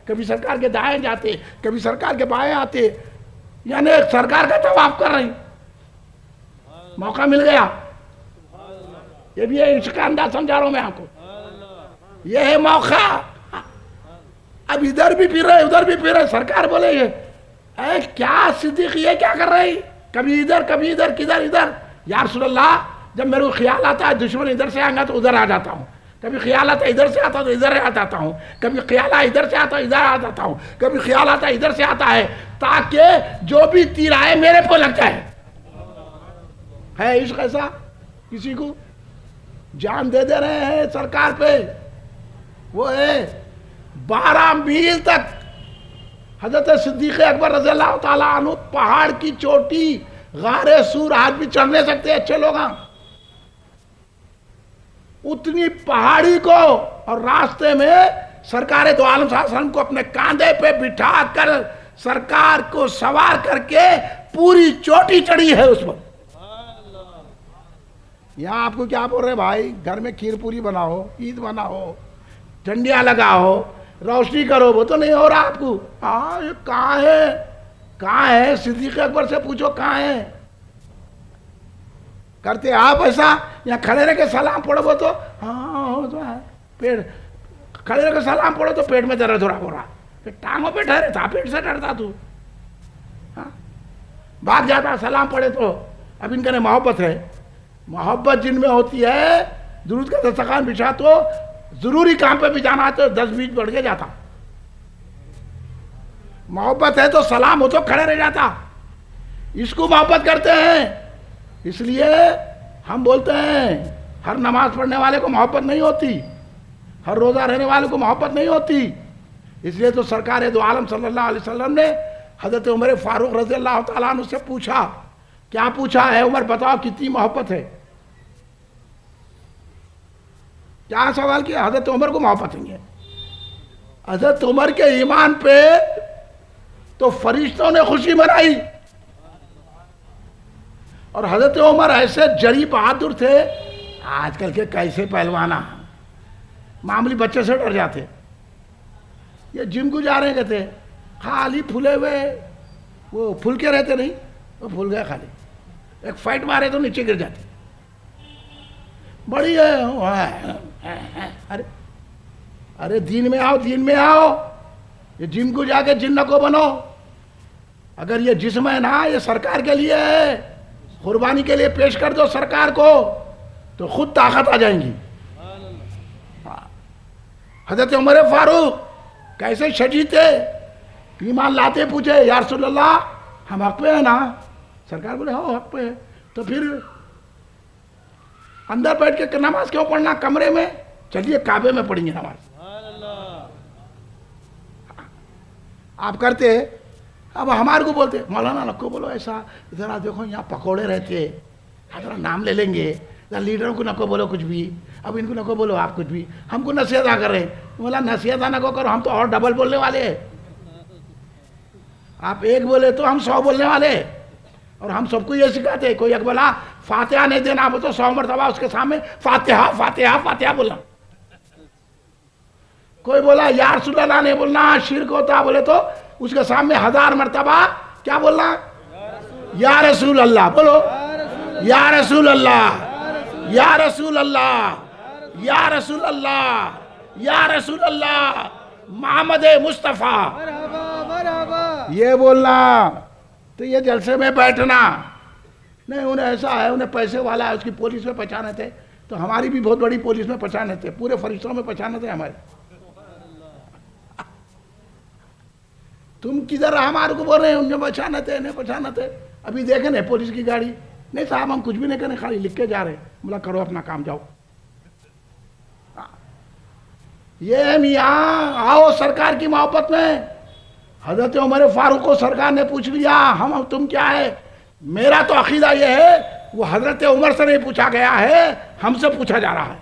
کبھی سرکار کے دائیں جاتے، کبھی سرکار کے بائیں آتے، یعنی سرکار کا طواف کر رہی. موقع مل گیا. یہ بھی ہے، اس کا انداز سمجھا رہا ہوں میں آپ کو. یہ ہے موقع. اب ادھر بھی پھر رہے ادھر بھی پھر رہے. سرکار بولے یہ اے کیا صدیق یہ کیا کر رہی؟ کبھی ادھر کبھی ادھر، کدھر ادھر. یا رسول اللہ جب میرے کو خیال آتا ہے دشمن ادھر سے آئیں گا تو ادھر آ جاتا ہوں، کبھی خیال آتا ہے ادھر سے آتا تو ادھر آ جاتا ہوں، کبھی خیال آتا ادھر سے آتا ادھر آ جاتا ہوں، کبھی خیال آتا ادھر سے آتا ہے، تاکہ جو بھی تیر آئے میرے پہ لگ جائے. ہے عشق ایسا؟ کسی کو جان دے دے رہے ہیں سرکار پہ. وہ ہے 12 میل تک حضرت صدیق اکبر رضی اللہ تعالیٰ عنہ پہاڑ کی چوٹی غار سور آج بھی چڑھ نہیں سکتے اچھے لوگ. اتنی پہاڑی کو اور راستے میں سرکار دو عالم صلی اللہ علیہ وسلم کو اپنے کاندھے پہ بٹھا کر سرکار کو سوار کر کے پوری چوٹی چڑھی ہے اس پر. یہاں آپ کو کیا بول رہے بھائی؟ گھر میں کھیر پوری بناؤ، عید بناؤ، جھنڈیاں لگاؤ، روشنی کرو، وہ تو نہیں ہو رہا آپ کو. ہاں یہ کہاں ہے؟ کہاں ہے؟ صدیق اکبر سے پوچھو کہاں ہے. کرتے آپ ایسا؟ یہاں کھڑے رہ کے سلام پڑھو وہ تو ہاں پیٹ کھڑے رہ کے سلام پڑھو تو پیٹ میں درد ہو رہا. پھر ٹانگوں پہ ڈرے تھا، پیٹ سے ڈرتا تو بھاگ جاتا سلام پڑھے تو. اب ان کا محبت ہے. محبت جن میں ہوتی ہے درود کا دسترخوان بچھا تو ضروری کام پہ بھی جانا ہے تو 10-20 بڑھ کے جاتا. محبت ہے تو سلام ہو تو کھڑے رہ جاتا. اس کو محبت کرتے ہیں. اس لیے ہم بولتے ہیں ہر نماز پڑھنے والے کو محبت نہیں ہوتی، ہر روزہ رہنے والے کو محبت نہیں ہوتی. اس لیے تو سرکار دو عالم صلی اللہ علیہ وسلم نے حضرت عمر فاروق رضی اللہ تعالیٰ عنہ سے پوچھا. کیا پوچھا ہے عمر بتاؤ کتنی محبت ہے؟ کیا سوال کیا؟ حضرت عمر کو محبت نہیں ہے. حضرت عمر کے ایمان پہ تو فرشتوں نے خوشی منائی. اور حضرت عمر ایسے جری بہادر تھے. آج کل کے کیسے پہلوانا معمولی بچے سے ڈر جاتے. یہ جم کو جا رہے کہتے خالی پھولے ہوئے وہ پھول کے رہتے نہیں، وہ پھول گئے خالی. ایک فائٹ مارے تو نیچے گر جاتے. بڑی ہے ارے دین میں آؤ، دین میں آؤ. یہ جم کو جا کے جن کو بنو. اگر یہ جسم ہے نا یہ سرکار کے لیے ہے، قربانی کے لیے پیش کر دو سرکار کو تو خود طاقت آ جائیں گی. حضرت عمر فاروق کیسے شجیع تھے، ایمان لاتے پوچھے یا رسول اللہ ہم حق پہ ہیں نا؟ سرکار بولے ہاں حق پہ ہے. تو پھر اندر بیٹھ کے نماز کیوں پڑھنا کمرے میں؟ چلیے کعبے میں پڑھیں گے نماز. آپ کرتے. اب ہمارے کو بولتے مولانا نکو بولو ایسا، ذرا دیکھو یہاں پکوڑے رہتے، ذرا نام لے لیں گے، لیڈروں کو نکو بولو کچھ بھی، اب ان کو نکو بولو آپ کچھ بھی. ہم کو نصیحت آ کر رہے. بولا نصیحت نہ کرو، ہم تو اور ڈبل بولنے والے ہیں. آپ ایک بولے تو ہم 100 بولنے والے. اور ہم سب کو یہ سکھاتے کوئی ایک بولا فاتحہ نہیں دینا وہ تو 100 مرتبہ اس کے سامنے فاتحہ فاتحہ فاتحہ بولنا. کوئی بولا یا رسول اللہ نہیں بولنا شرک ہوتا بولے تو اس کے سامنے 1000 مرتبہ کیا بولنا؟ یا رسول اللہ بولو. یا رسول اللہ، یا رسول اللہ، یا رسول اللہ، یا رسول اللہ محمد مصطفیٰ یہ بولنا. تو یہ جلسے میں بیٹھنا نہیں. انہیں ایسا ہے انہیں پیسے والا ہے، اس کی پولیس میں پہچانے تھے تو ہماری بھی بہت بڑی پولیس میں پہچانے تھے، پورے فرشتوں میں پہچانے تھے ہمارے. تم کدھر ہمارے کو بول رہے ہیں ان میں پہچانے تھے نہیں پہچانے تھے؟ ابھی دیکھیں نا پولیس کی گاڑی. نہیں صاحب ہم کچھ بھی نہیں کریں، خالی لکھ کے جا رہے ہیں. بولا کرو اپنا کام جاؤ. یہ میاں آؤ سرکار کی محبت میں. حضرت عمر فاروق کو سرکار نے پوچھ لیا ہم تم کیا ہے؟ میرا تو عقیدہ یہ ہے وہ حضرت عمر سے نہیں پوچھا گیا ہے، ہم سے پوچھا جا رہا ہے.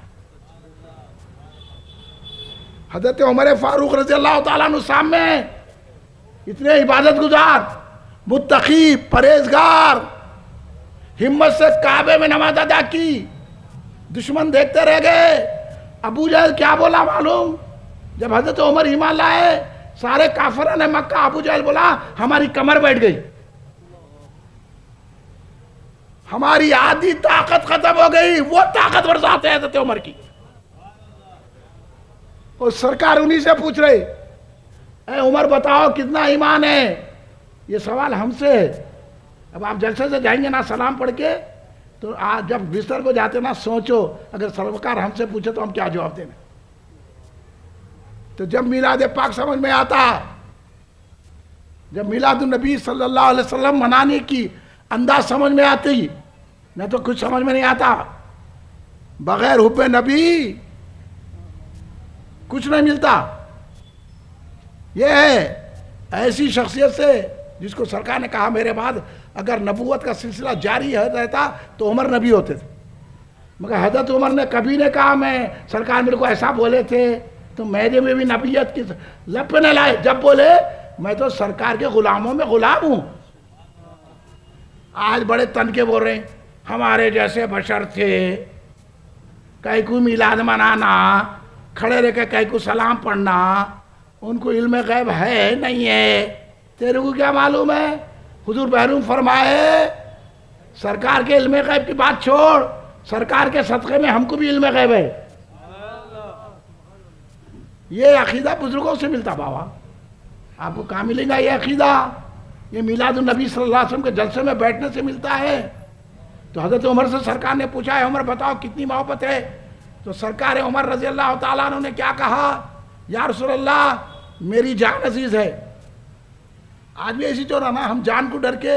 حضرت عمر فاروق رضی اللہ تعالیٰ عنہ سامنے اتنے عبادت گزار، متقی، پرہیزگار، ہمت سے کعبے میں نماز ادا کی. دشمن دیکھتے رہ گئے. ابو جہل کیا بولا معلوم؟ جب حضرت عمر ایمان لائے سارے کافروں نے مکہ، ابو جہل بولا ہماری کمر بیٹھ گئی، ہماری آدھی طاقت ختم ہو گئی، وہ طاقتور ذات ہے حضرت عمر کی. اور سرکار انہی سے پوچھ رہے اے عمر بتاؤ کتنا ایمان ہے. یہ سوال ہم سے ہے. اب آپ جلسے سے جائیں گے نا سلام پڑھ کے، تو آج جب بستر کو جاتے نا سوچو اگر سرکار ہم سے پوچھے تو ہم کیا جواب دیں. تو جب میلاد پاک سمجھ میں آتا، جب میلاد النبی صلی اللہ علیہ وسلم منانے کی انداز سمجھ میں آتی، نہیں تو کچھ سمجھ میں نہیں آتا. بغیر حب نبی کچھ نہیں ملتا. یہ ہے ایسی شخصیت سے جس کو سرکار نے کہا میرے بعد اگر نبوت کا سلسلہ جاری رہتا تو عمر نبی ہوتے تھے، مگر حضرت عمر نے کبھی نہیں کہا میں سرکار میرے کو ایسا بولے تھے تو میرے میں بھی نبیت کی لب پہ نہ لائے. جب بولے میں تو سرکار کے غلاموں میں غلام ہوں. آج بڑے تن کے بول رہے ہیں ہمارے جیسے بشر تھے، کہیں کو میلاد منانا، کھڑے رہ کے کہیں کو سلام پڑھنا، ان کو علم غیب ہے نہیں ہے. تیرے کو کیا معلوم ہے؟ حضور بحروم فرمائے سرکار کے علم غیب کی بات چھوڑ، سرکار کے صدقے میں ہم کو بھی علم غیب ہے. یہ عقیدہ بزرگوں سے ملتا بابا. آپ کو کہاں ملے گا یہ عقیدہ؟ یہ میلاد النبی صلی اللہ علیہ وسلم کے جلسے میں بیٹھنے سے ملتا ہے. تو حضرت عمر سے سرکار نے پوچھا ہے عمر بتاؤ کتنی محبت ہے؟ تو سرکار عمر رضی اللہ تعالیٰ عنہ نے کیا کہا؟ یا رسول اللہ میری جان عزیز ہے. آج بھی ایسی جو رہا ہم جان کو ڈر کے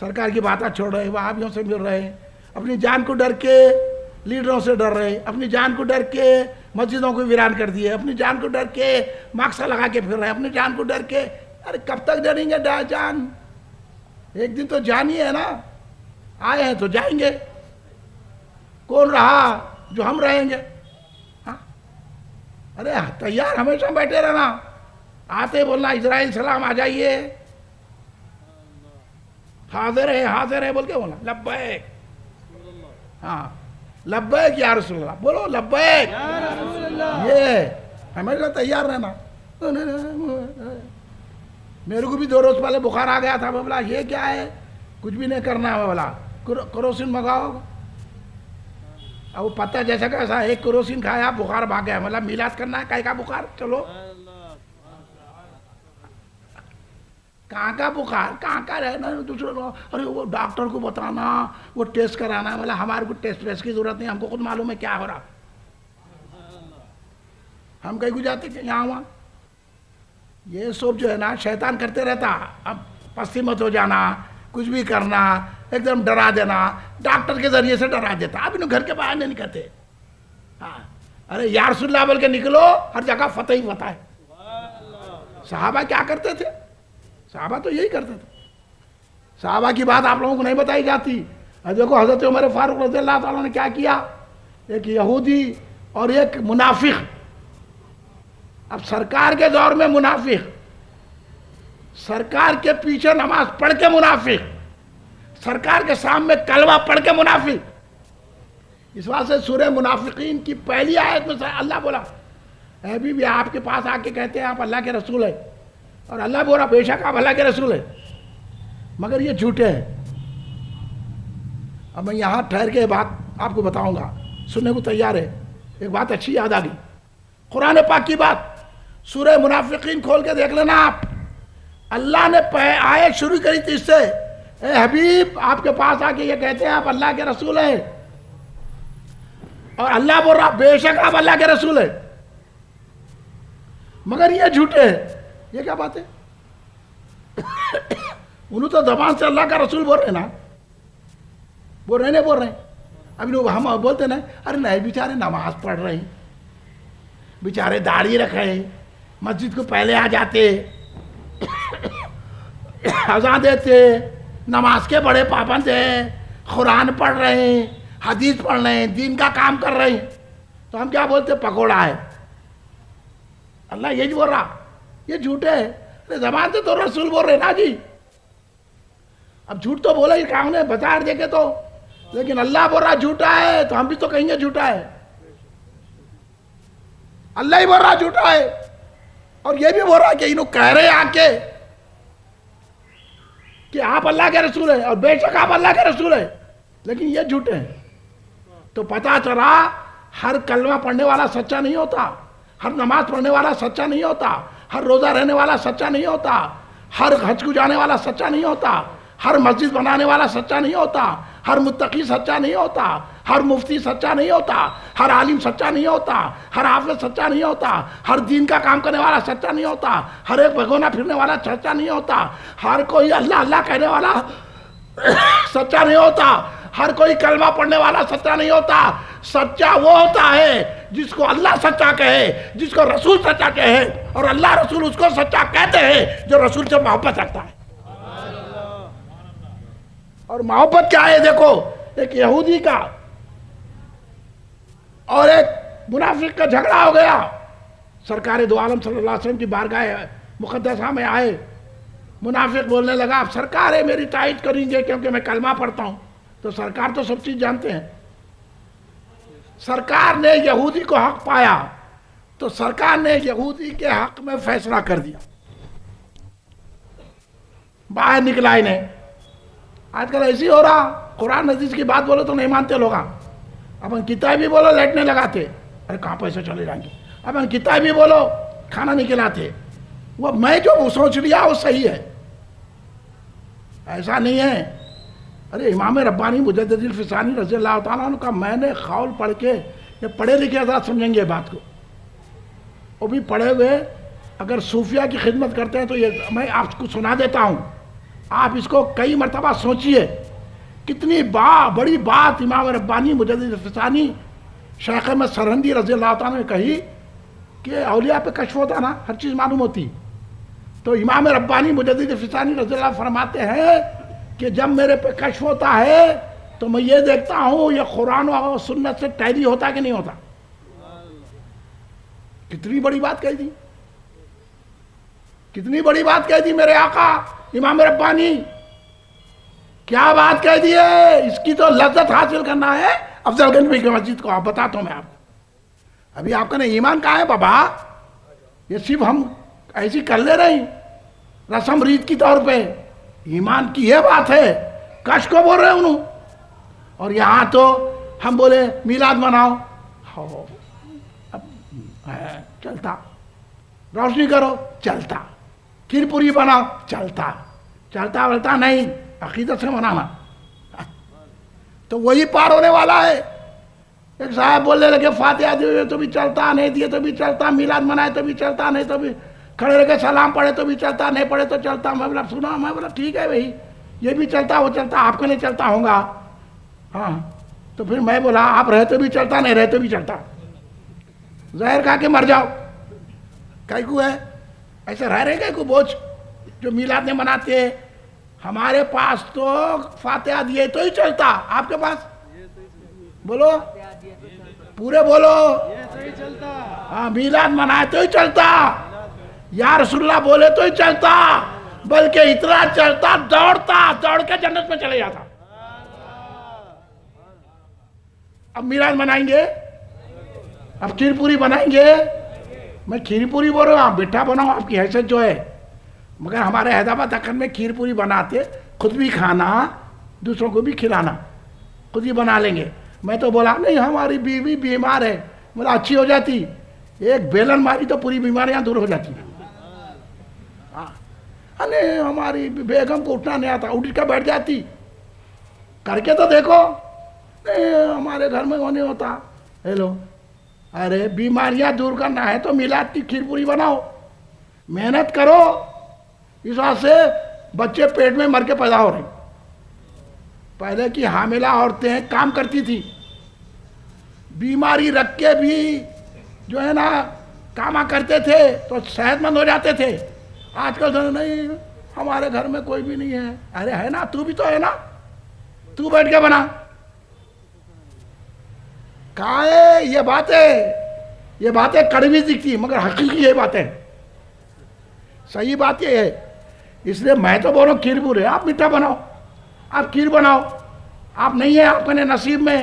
سرکار کی باتیں چھوڑ رہے ہیں، وہابیوں سے مل رہے ہیں، اپنی جان کو ڈر کے لیڈروں سے ڈر رہے ہیں، اپنی جان کو ڈر کے مسجدوں کو ویران کر دیے، اپنی جان کو ڈر کے ماکسا لگا کے پھر رہے ہیں، اپنی جان کو ڈر کے. ارے کب تک ڈریں گے جان؟ ایک دن تو جان ہی ہے نا. آئے ہیں تو جائیں گے. کون رہا جو ہم رہیں گے؟ ہاں ارے تیار ہمیشہ بیٹھے رہنا. آتے بولنا اسرائیل سلام آ جائیے، حاضر ہے بول کے بولنا لبیک. ہاں لبیک یا رسول اللہ، بولو لبیک. یہ ہمیشہ تیار رہنا. میرے کو بھی 2 روز پہلے بخار آ گیا تھا. میں بولا یہ کیا ہے؟ کچھ بھی نہیں کرنا ہے. بولا کروسین منگاؤ. اب وہ پتہ جیسا کیسا ایک کروسین کھایا بخار بھاگ گیا. مطلب میلاد کرنا ہے کہیں کا بخار؟ چلو کہاں کا بخار کہاں کا رہنا دوسرے کو. ارے وہ ڈاکٹر کو بتانا، وہ ٹیسٹ کرانا. مطلب ہمارے کو ٹیسٹ کی ضرورت نہیں، ہم کو خود معلوم ہے کیا ہو رہا. ہم کہیں کو جاتے کہ یہاں وہاں. یہ سب جو ہے نا شیطان کرتے رہتا. اب پستی مت ہو جانا، کچھ بھی کرنا، ایک دم ڈرا دینا، ڈاکٹر کے ذریعے سے ڈرا دیتا. اب انہوں گھر کے باہر نہیں نکلتے. ہاں ارے یا رسول اللہ بول کے نکلو، ہر جگہ فتح ہی فتح ہے. صحابہ کیا کرتے تھے؟ صحابہ تو یہی کرتے تھے. صحابہ کی بات آپ لوگوں کو نہیں بتائی جاتی. دیکھو حضرت عمر فاروق رضی اللہ تعالیٰ نے کیا کیا. ایک یہودی اور ایک منافق. اب سرکار کے دور میں منافق، سرکار کے پیچھے نماز پڑھ کے منافق، سرکار کے سامنے کلمہ پڑھ کے منافق. اس واسطے سورہ منافقین کی پہلی آیت میں اللہ بولا اے بھی آپ کے پاس آ کے کہتے ہیں آپ اللہ کے رسول ہیں، اور اللہ بولا بے شک آپ اللہ کے رسول ہیں، مگر یہ جھوٹے ہیں. اب میں یہاں ٹھہر کے بات آپ کو بتاؤں گا، سننے کو تیار ہے. ایک بات اچھی یاد آ گئی، قرآن پاک کی بات. سورہ منافقین کھول کے دیکھ لینا آپ. اللہ نے آیت شروع کری تھی اس سے اے حبیب آپ کے پاس آ کے یہ کہتے ہیں آپ اللہ کے رسول ہیں، اور اللہ بول رہا بے شک آپ اللہ کے رسول ہیں، مگر یہ جھوٹے ہیں. یہ کیا بات ہے؟ انہوں تو زبان سے اللہ کا رسول بول رہے نا، بول رہے ہیں. ابھی ہم بولتے نا ارے نہیں بیچارے نماز پڑھ رہے ہیں، بیچارے داڑھی رکھ رہے ہیں، مسجد کو پہلے آ جاتے، اذان دیتے، نماز کے بڑے پابند ہیں، قرآن پڑھ رہے ہیں، حدیث پڑھ رہے ہیں، دین کا کام کر رہے ہیں. تو ہم کیا بولتے؟ پکوڑا ہے. اللہ یہی بول رہا یہ جھوٹے ہے. زبان سے تو رسول بول رہے نا جی. اب جھوٹ تو بولا ہی کام نے بتا دے کے تو، لیکن اللہ بول رہا جھوٹا ہے تو ہم بھی تو کہیں گے جھوٹا ہے. اللہ ہی بول رہا جھوٹا ہے اور یہ بھی بول رہا کہ انہوں کہہ رہے آ کے کہ آپ اللہ کے رسول ہیں اور بے شک آپ اللہ کے رسول ہیں، لیکن یہ جھوٹے ہیں. تو پتا چلا ہر کلمہ پڑھنے والا سچا نہیں ہوتا، ہر نماز پڑھنے والا سچا نہیں ہوتا، ہر روزہ رہنے والا سچا نہیں ہوتا، ہر حج کو جانے والا سچا نہیں ہوتا، ہر مسجد بنانے والا سچا نہیں ہوتا، ہر متقی سچا نہیں ہوتا، ہر مفتی سچا نہیں ہوتا، ہر عالم سچا نہیں ہوتا، ہر حافظ سچا نہیں ہوتا، ہر دین کا کام کرنے والا سچا نہیں ہوتا، ہر ایک بھگونا پھرنے والا سچا نہیں ہوتا، ہر کوئی اللہ اللہ کہنے والا سچا نہیں ہوتا، ہر کوئی کلمہ پڑھنے والا سچا نہیں ہوتا. سچا وہ ہوتا ہے جس کو اللہ سچا کہے، جس کو رسول سچا کہے، اور اللہ رسول اس کو سچا کہتے ہیں جو رسول سے محبت رکھتا ہے. اور محبت کیا ہے؟ دیکھو، ایک یہودی کا اور ایک منافق کا جھگڑا ہو گیا. سرکار دو عالم صلی اللہ علیہ وسلم کی بارگاہ مقدسہ میں آئے. منافق بولنے لگا اب سرکار ہے میری تائید کریں گے کیونکہ میں کلمہ پڑھتا ہوں. تو سرکار تو سب چیز جانتے ہیں. سرکار نے یہودی کو حق پایا تو سرکار نے یہودی کے حق میں فیصلہ کر دیا. باہر نکلا انہیں. آج کل ایسی ہو رہا، قرآن حدیث کی بات بولو تو نہیں مانتے لوگ. اپن کتابی بولو لیٹنے لگاتے، ارے کہاں پیسے چلے جائیں گے. اپن کتابی بولو کھانا نہیں کھلاتے. وہ میں جو سوچ لیا وہ صحیح ہے، ایسا نہیں ہے. ارے امام ربانی مجدد الفسانی رضی اللہ تعالیٰ عنہ کا میں نے قول پڑھ کے، یہ پڑھے لکھے حضرات سمجھیں گے بات کو، وہ بھی پڑھے ہوئے اگر صوفیہ کی خدمت کرتے ہیں تو یہ میں آپ کو سنا دیتا ہوں. آپ اس کو کئی مرتبہ سوچئے کتنی بڑی بات امام ربانی مجدد الفسانی شیخ میں سرہندی رضی اللہ تعالیٰ نے کہی کہ اولیاء پہ کشف ہوتا نا، ہر چیز معلوم ہوتی. تو امام ربانی مجدد الفسانی رضی اللہ فرماتے ہیں کہ جب میرے پہ کشف ہوتا ہے تو میں یہ دیکھتا ہوں یہ قرآن و سنت سے ٹیلی ہوتا کہ نہیں ہوتا. کتنی بڑی بات کہہ دی، کتنی بڑی بات کہہ دی میرے آقا امام ربانی. کیا بات کہہ دی ہے، اس کی تو لذت حاصل کرنا ہے افضل گنج کی مسجد کو. آپ بتاتا ہوں میں آپ کو. ابھی آپ کا نے ایمان کہاں ہے بابا؟ یہ صرف ہم ایسی کر لے رہے ہیں رسم ریت کی طور پہ. ایمان کی یہ بات ہے، کش کو بول رہے انہوں. اور یہاں تو ہم بولے میلاد مناؤ، چلتا. روشنی کرو، چلتا. کھیر پوری بناؤ، چلتا. چلتا بلتا نہیں، عقیدت سے منانا. تو وہی پار ہونے والا ہے. ایک صاحب بولنے لگے فاتحہ دیے تو بھی چلتا، نہیں دیے تو بھی چلتا، میلاد منائے تو بھی چلتا، نہیں تو بھی کھڑے رہ کے سلام پڑھے تو بھی چلتا، نہیں پڑھے تو چلتا. میں بولا سنا، میں بولا ٹھیک ہے بھائی، یہ بھی چلتا وہ چلتا، آپ کو نہیں چلتا ہوں گا. ہاں تو پھر میں بولا آپ رہے تو بھی چلتا، نہیں رہے تو بھی چلتا. زہر کھا کے مر جاؤ. کئی کو ہے ایسے رہ رہے گئے کو بوجھ جو میلاد نہیں مناتے. ہمارے پاس تو فاتحہ دیے تو ہی چلتا، آپ کے پاس بولو پورے بولو. ہاں میلاد منائے تو ہی چلتا، یا رسول اللہ بولے تو ہی چلتا، بلکہ اتنا چلتا دوڑتا، دوڑ کے جنت میں چلے جاتا. اب میلاد منائیں گے، اب کھیر پوری بنائیں گے. میں کھیر پوری بول رہا ہوں، آپ بیٹھا بناؤ، آپ کی حیثیت جو ہے. مگر ہمارے حیدرآباد دکن میں کھیر پوری بناتے، خود بھی کھانا دوسروں کو بھی کھلانا، خود ہی بنا لیں گے. میں تو بولا نہیں ہماری بیوی بیمار ہے، بولا اچھی ہو جاتی. ایک بیلن ماری تو پوری بیماریاں دور ہو جاتی ہیں. ارے ہماری بیگم کو اٹھنا نہیں آتا، اٹھ کے بیٹھ جاتی. کر کے تو دیکھو. ہمارے گھر میں وہ نہیں ہوتا. ہیلو، ارے بیماریاں دور کرنا ہے تو میلاد کی کھیر پوری بناؤ، محنت کرو. اس وجہ سے بچے پیٹ میں مر کے پیدا ہو رہے. پہلے کی حاملہ عورتیں کام کرتی تھی، بیماری رکھ کے بھی جو ہے نا کاما کرتے تھے تو صحت مند ہو جاتے تھے. آج کل تو نہیں، ہمارے گھر میں کوئی بھی نہیں ہے. ارے ہے نا، تو بھی تو ہے نا، تو بیٹھ کے بنا. کہاں ہے یہ باتیں کڑوی دکھتی مگر حقیقی یہ باتیں. صحیح بات یہ ہے. اس لیے میں تو بول رہا ہوں کھیر پوری، آپ میٹھا بناؤ، آپ کھیر بناؤ. آپ نہیں ہے آپ نے نصیب میں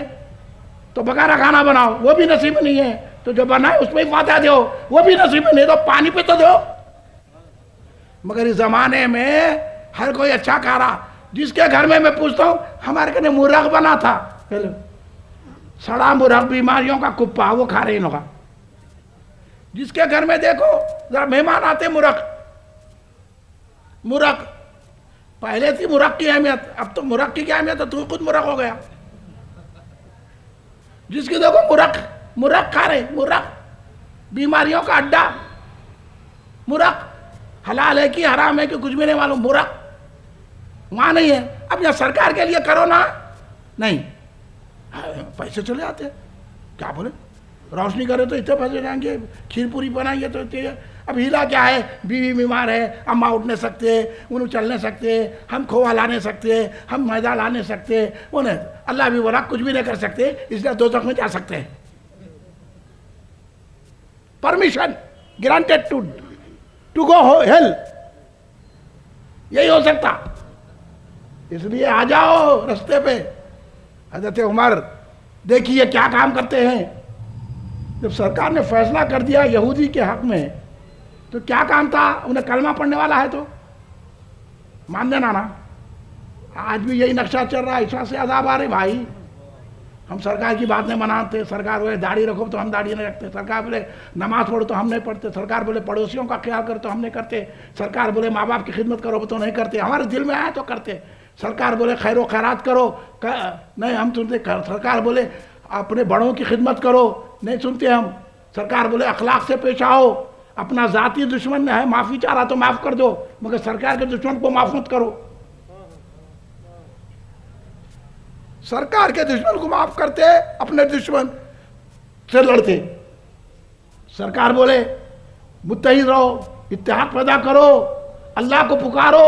تو بغیرہ کھانا بناؤ، وہ بھی نصیب میں نہیں ہے تو جو بنائے اس میں ہی فاتحہ دو، وہ بھی نصیب میں نہیں تو پانی پہ تو دو. مگر اس زمانے میں ہر کوئی اچھا کھا رہا. جس کے گھر میں پوچھتا ہوں ہمارے گھر مرغ بنا تھا, سڑا مرغ, بیماریوں کا کپا, وہ کھا رہے لوگ. جس کے گھر میں دیکھو ذرا مہمان آتے, مرغ پہلے تھی مرغ کی اہمیت, اب تو مرغ کی کیا اہمیت ہے, تو خود مرغ ہو گیا. جس کی دیکھو مرغ کھا رہے, مرغ بیماریوں کا اڈا, مرغ حلال ہے کہ حرام ہے کہ کچھ بھی نہیں معلوم, مرغ وہاں نہیں ہے. اب یہاں سرکار کے لیے کرو نا, نہیں پیسے چلے آتے ہیں, کیا بولے روشنی کرے تو اتنے پیسے جائیں گے, کھیر پوری بنائیں گے تو اتنے. اب ہیلا کیا ہے, بیوی بیمار ہے, اماں اٹھ نہیں سکتے, انہوں چل نہیں سکتے, ہم کھووا لا نہیں سکتے, ہم میدا لا نہیں سکتے, انہیں اللہ بھی بولا کچھ بھی نہیں کر سکتے, اس لیے دوزخ میں جا سکتے ہیں. Permission granted to go hell, یہی ہو سکتا. اس لیے آ جاؤ رستے پہ. حضرت عمر دیکھیے کیا کام کرتے ہیں. جب سرکار نے فیصلہ کر دیا یہودی کے حق میں, تو کیا کام تھا, انہیں کلمہ پڑھنے والا ہے تو مان دینا نا. آج بھی یہی نقشہ چل رہا ہے, اس وقت سے عذاب آ رہے بھائی. ہم سرکار کی بات نہیں مناتے, سرکار بولے داڑھی رکھو تو ہم داڑھی نہیں رکھتے, سرکار بولے نماز پڑھو تو ہم نہیں پڑھتے, سرکار بولے پڑوسیوں کا خیال کرو تو ہم نہیں کرتے, سرکار بولے ماں باپ کی خدمت کرو تو نہیں کرتے, ہمارے دل میں آئے تو کرتے. سرکار بولے خیر و خیرات کرو, نہیں ہم سنتے. سرکار بولے اپنے بڑوں کی خدمت کرو, نہیں سنتے ہم. سرکار بولے اخلاق سے پیش آؤ, اپنا ذاتی دشمن ہے معافی چاہ رہا تو معاف کر دو, مگر سرکار کے دشمن کو معاف مت کرو. سرکار کے دشمن کو معاف کرتے, اپنے دشمن سے لڑتے. سرکار بولے متحد رہو, اتحاد پیدا کرو, اللہ کو پکارو,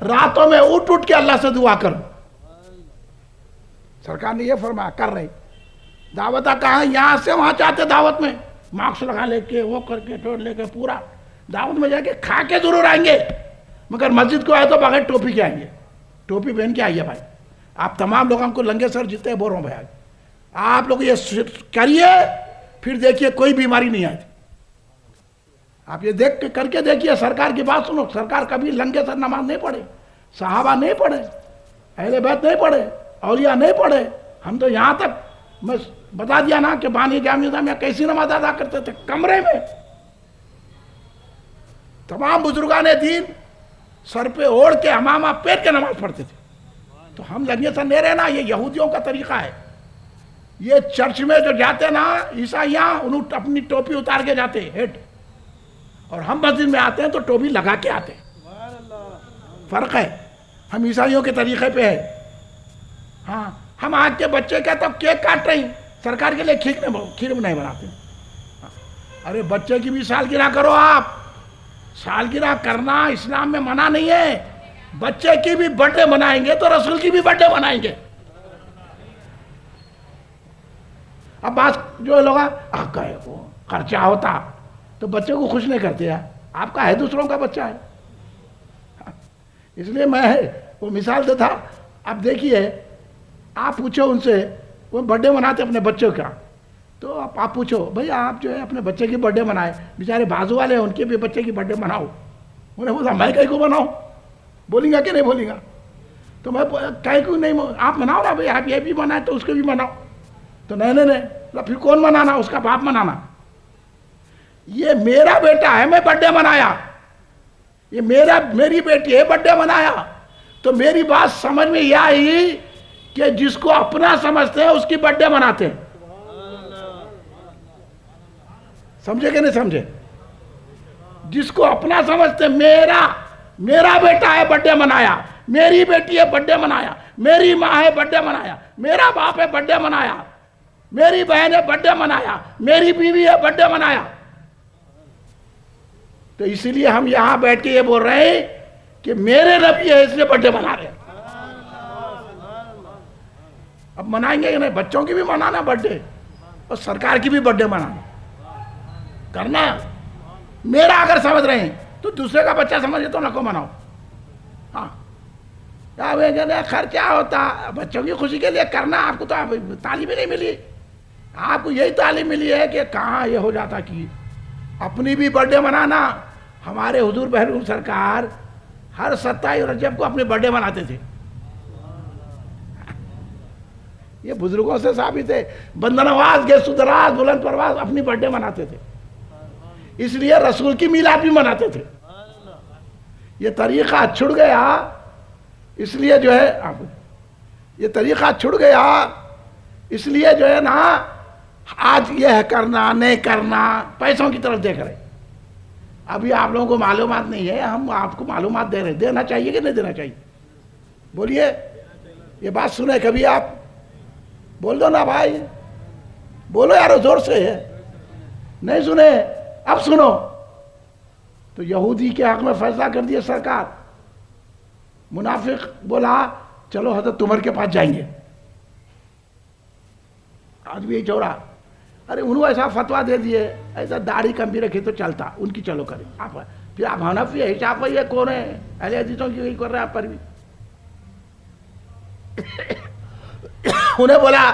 راتوں میں اٹھ کے اللہ سے دعا کرو. سرکار نے یہ فرمایا, کر رہے. دعوت کہاں, یہاں سے وہاں چاہتے دعوت میں, مارکس لگا لے کے, وہ کر کے, ٹوٹ لے کے, پورا دعوت میں جا کے کھا کے ضرور آئیں گے, مگر مسجد کو آئے تو بغیر ٹوپی کے آئیں گے. ٹوپی پہن کے آئیے بھائی. آپ تمام لوگوں کو لنگے سر جتنے بول رہا ہوں بھائی, آپ لوگ یہ کریے, پھر دیکھیے کوئی بیماری نہیں آتی. آپ یہ دیکھ کے کر کے دیکھیے, سرکار کی بات سنو. سرکار کبھی لنگے سر نماز نہیں پڑھے, صحابہ نہیں پڑھے, اہل بیت نہیں پڑھے, اولیاء نہیں پڑھے. ہم تو یہاں تک میں بتا دیا نا کہ بانی جامعہ میں کیسی نماز ادا کرتے تھے, کمرے میں. تمام بزرگان دین سر پہ اوڑھ کے امامہ پہن کے نماز پڑھتے تھے. تو ہم لگے سر نہیں رہنا, یہ یہودیوں کا طریقہ ہے. یہ چرچ میں جو جاتے نا عیسائیاں, انہوں اپنی ٹوپی اتار کے جاتے ہیڈ, اور ہم مسجد میں آتے ہیں تو ٹوپی لگا کے آتے ہیں. فرق ہے, ہم عیسائیوں کے طریقے پہ ہے. ہاں ہم آج کے بچے کا تو کیک کاٹ رہے ہیں, سرکار کے لیے کھیر نہیں بناتے. ارے بچے کی بھی سالگرہ کرو آپ, سالگرہ کرنا اسلام میں منع نہیں ہے. بچے کی بھی برتھ ڈے منائیں گے تو رسول کی بھی برتھ ڈے منائیں گے. اب بات جو لوگ خرچہ ہوتا تو بچے کو خوش نہیں کرتے ہیں, آپ کا ہے دوسروں کا بچہ ہے. اس لیے میں وہ مثال دیتا. اب دیکھیے, آپ پوچھو ان سے, وہ برتھ ڈے مناتے اپنے بچوں کا, تو آپ پوچھو بھئی آپ جو ہے اپنے بچے کی برتھ ڈے منائے, بیچارے بازو والے ہیں ان کے بھی بچے کی برتھ ڈے مناؤ. انہیں بولا میں کہیں کو مناؤں, بولیں گا کہ نہیں بولیں گا. تو میں کہیں کو نہیں, آپ مناؤ نا بھئی, آپ یہ بھی منائے تو اس کو بھی مناؤ. تو نہیں, پھر کون منانا, اس کا باپ منانا. یہ میرا بیٹا ہے, میں برتھ ڈے منایا, یہ میری بیٹی ہے, برتھ ڈے منایا. تو میری بات سمجھ میں یہ آئی کہ جس کو اپنا سمجھتے ہیں اس کی برتھ ڈے مناتے ہیں. سمجھے کہ نہیں سمجھے؟ جس کو اپنا سمجھتے, میرا بیٹا ہے برتھ ڈے منایا, میری بیٹی ہے برتھ ڈے منایا, میری ماں ہے برتھ ڈے منایا, میرا باپ ہے برتھ ڈے منایا, میری بہن ہے برتھ ڈے منایا, میری بیوی ہے برتھ ڈے منایا. تو اسی لیے ہم یہاں بیٹھ کے یہ بول رہے ہیں کہ میرے نبی ہے اس لیے برتھ ڈے منا رہے ہیں. اب منائیں گے کہ نہیں, بچوں کی بھی منانا برتھ ڈے, اور سرکار کی بھی برتھ ڈے منانا کرنا. میرا اگر سمجھ رہے ہیں تو دوسرے کا بچہ سمجھے تو نہ کو مناؤ. ہاں خرچہ ہوتا, بچوں کی خوشی کے لیے کرنا. آپ کو تو تعلیم ہی نہیں ملی, آپ کو یہی تعلیم ملی ہے کہ کہاں یہ ہو جاتا کہ اپنی بھی برتھ ڈے منانا. ہمارے حضور بہرور سرکار ہر 27 رجب کو اپنے برتھ ڈے مناتے تھے. یہ بزرگوں سے ثابت ہے. بندنواز گیسو دراز بلند پرواز اپنی برتھ ڈے مناتے تھے. اس لیے رسول کی میلاد بھی مناتے تھے. یہ طریقہ چھڑ گیا, اس لیے جو ہے یہ طریقہ چھڑ گیا, اس لیے جو ہے نا آج یہ کرنا نہیں کرنا پیسوں کی طرف دیکھ رہے. ابھی آپ لوگوں کو معلومات نہیں ہے, ہم آپ کو معلومات دے رہے. دینا چاہیے کہ نہیں دینا چاہیے؟ بولیے, یہ بات سنے کبھی آپ؟ بول دو نا بھائی, بولو یارو زور سے. ہے نہیں سنے؟ اب سنو. تو یہودی کے حق میں فیصلہ کر دیا سرکار. منافق بولا چلو حضرت عمر کے پاس جائیں گے. آج بھی یہی چورا, ارے انہوں ایسا فتویٰ دے دیے, ایسا داڑھی کم بھی رکھے تو چلتا, ان کی چلو کریں آپ. پھر آپ حنفی ہے, شافعی ہے, کون ہے؟ اہل حدیثوں کی وہی کر رہے ہیں آپ پر بھی. انہیں بولا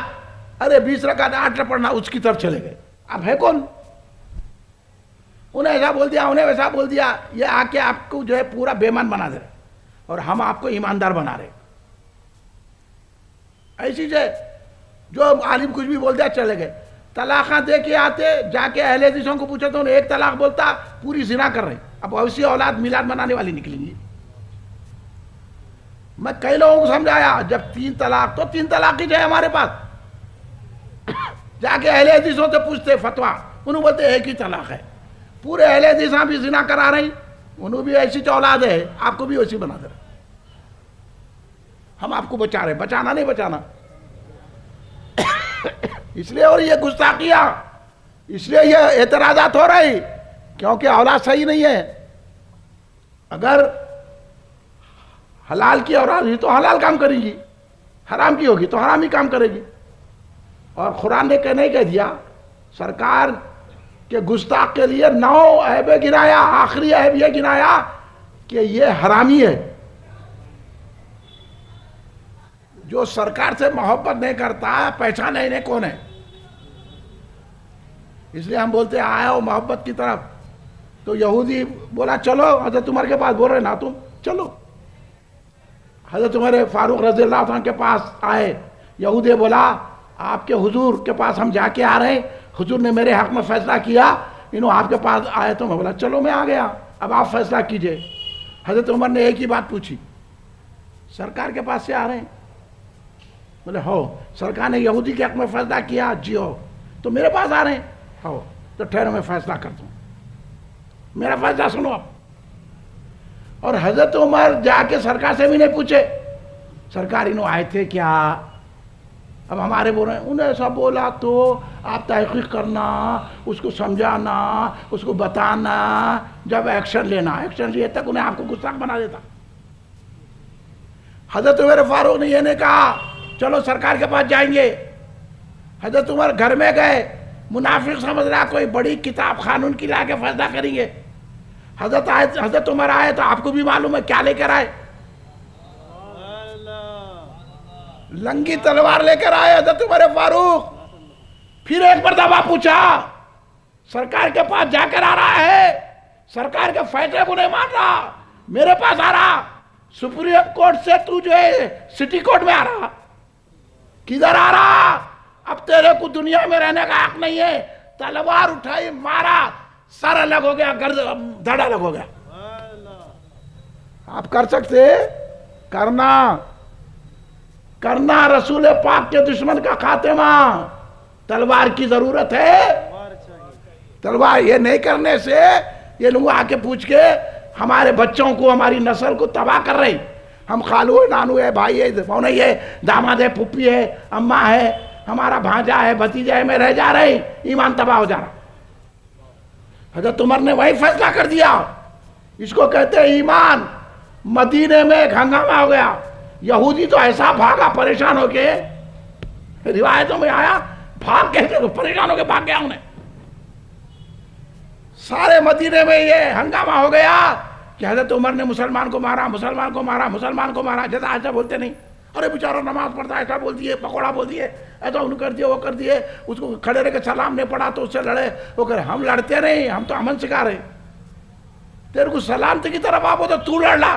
ارے 20 رکعت 8 پڑھنا, اس کی طرف چلے گئے. اب ہے کون؟ انہیں ایسا بول دیا, انہیں ویسا بول دیا. یہ آ کے آپ کو جو ہے پورا بے ایمان بنا دے رہے, اور ہم آپ کو ایماندار بنا رہے. ایسی جو جو عالم کچھ بھی بول دیا چلے گئے. طلاقاں دے کے آتے, جا کے اہل حدیثوں کو پوچھا تو انہیں ایک طلاق بولتا, پوری زنا کر رہے. اب ایسی اولاد میلاد منانے والی نکلیں گی. میں کئی لوگوں کو سمجھایا, جب 3 طلاق تو 3 طلاق کی جائے ہمارے پاس. جا کے اہل حدیثوں سے پوچھتے فتویٰ, انہوں بولتے ایک ہی طلاق ہے. پورے اہل حدیثاں بھی زنا کرا رہی, انہوں بھی ایسی اولاد ہے, آپ کو بھی ویسی بنا دے رہے. ہم آپ کو بچا رہے, بچانا نہیں بچانا. اس لیے, اور یہ گستاخیاں, اس لیے یہ اعتراضات ہو رہی, کیونکہ اولاد صحیح نہیں ہے. اگر حلال کی اولاد ہوئی تو حلال کام کرے گی, حرام کی ہوگی تو حرام ہی کام کرے گی. اور قرآن نے نہیں کہہ دیا, سرکار کے گستاخ کے لیے 9 عیبیں گنایا, آخری عیب یہ گنایا کہ یہ حرامی ہے. جو سرکار سے محبت نہیں کرتا, پہچانا ہی نہیں کون ہے. اس لیے ہم بولتے آیا ہو محبت کی طرف. تو یہودی بولا چلو حضرت عمر کے پاس, بول رہے نا تم چلو. حضرت عمر فاروق رضی اللہ عنہ کے پاس آئے. یہودی بولا آپ کے حضور کے پاس ہم جا کے آ رہے ہیں, حضور نے میرے حق میں فیصلہ کیا, انہوں آپ کے پاس آئے. تو میں بولا چلو میں آ گیا, اب آپ فیصلہ کیجئے. حضرت عمر نے ایک ہی بات پوچھی, سرکار کے پاس سے آ رہے ہیں؟ بولے ہو. سرکار نے یہودی کے حق میں فیصلہ کیا, جی ہو. تو میرے پاس آ رہے ہیں؟ ہو. تو ٹھہرو میں فیصلہ کرتا ہوں, میرا فیصلہ سنو اب. اور حضرت عمر جا کے سرکار سے بھی نہیں پوچھے سرکار انہوں آئے تھے کیا. اب ہمارے بول رہے ہیں انہیں ایسا بولا تو آپ تحقیق کرنا, اس کو سمجھانا, اس کو بتانا, جب ایکشن لینا. ایکشن لیے تک انہیں آپ کو گستاخ بنا دیتا. حضرت عمر فاروق نے یہ نہیں کہا چلو سرکار کے پاس جائیں گے. حضرت عمر گھر میں گئے, منافق سمجھ رہا کوئی بڑی کتاب قانون کی لا کے فیصلہ کریں گے. حضرت عمر آئے تو آپ کو بھی معلوم ہے کیا لے کر آئے, لنگی تلوار لے کر آئے حضرت عمر فاروق. پھر ایک مرتبہ پوچھا, سرکار کے پاس جا کر آ رہا ہے, سرکار کے فیصلے کو نہیں مان رہا, میرے پاس آ رہا, سپریم کورٹ سے تو جو ہے سٹی کورٹ میں آ رہا, کدھر آ رہا؟ اب تیرے کو دنیا میں رہنے کا حق نہیں ہے. تلوار اٹھائی, مارا, سر الگ ہو گیا, گرد دھڑ الگ ہو گیا. آپ کر سکتے؟ کرنا رسول پاک کے دشمن کا خاتمہ. تلوار کی ضرورت ہے. تلوار یہ نہیں کرنے سے یہ لوگ آ کے پوچھ کے ہمارے بچوں کو, ہماری نسل کو تباہ کر رہے. ہم خالو ہے, نانو ہے, بھائی ہے, بہنوئی ہے, داماد ہے, پھپھی ہے, اماں ہے, ہمارا بھانجا ہے, بھتیجا ہے, میں رہ جا رہے ہیں, ایمان تباہ ہو جا رہا. حضرت عمر نے وہی فیصلہ کر دیا. اس کو کہتے ہیں ایمان. مدینے میں ایک ہنگامہ ہو گیا. یہودی تو ایسا بھاگا پریشان ہو کے, روایتوں میں آیا بھاگ کے پریشان ہو کے بھاگ گیا انہیں. سارے مدینے میں یہ ہنگامہ ہو گیا کہ حضرت عمر نے مسلمان کو مارا, مسلمان کو مارا, مسلمان کو مارا. جیسا ایسا بولتے نہیں, ارے بیچارہ نماز پڑھتا, ایسا بول دیے, پکوڑا بول دیے, ایسا انہوں کر دیے, وہ کر دیے. اس کو کھڑے رہ کے سلام نہیں پڑھا تو اس سے لڑے. وہ کہ ہم لڑتے نہیں, ہم تو امن سکھا رہے. تیرے کو سلامتی کی طرف آپ ہو تو لڑ لا.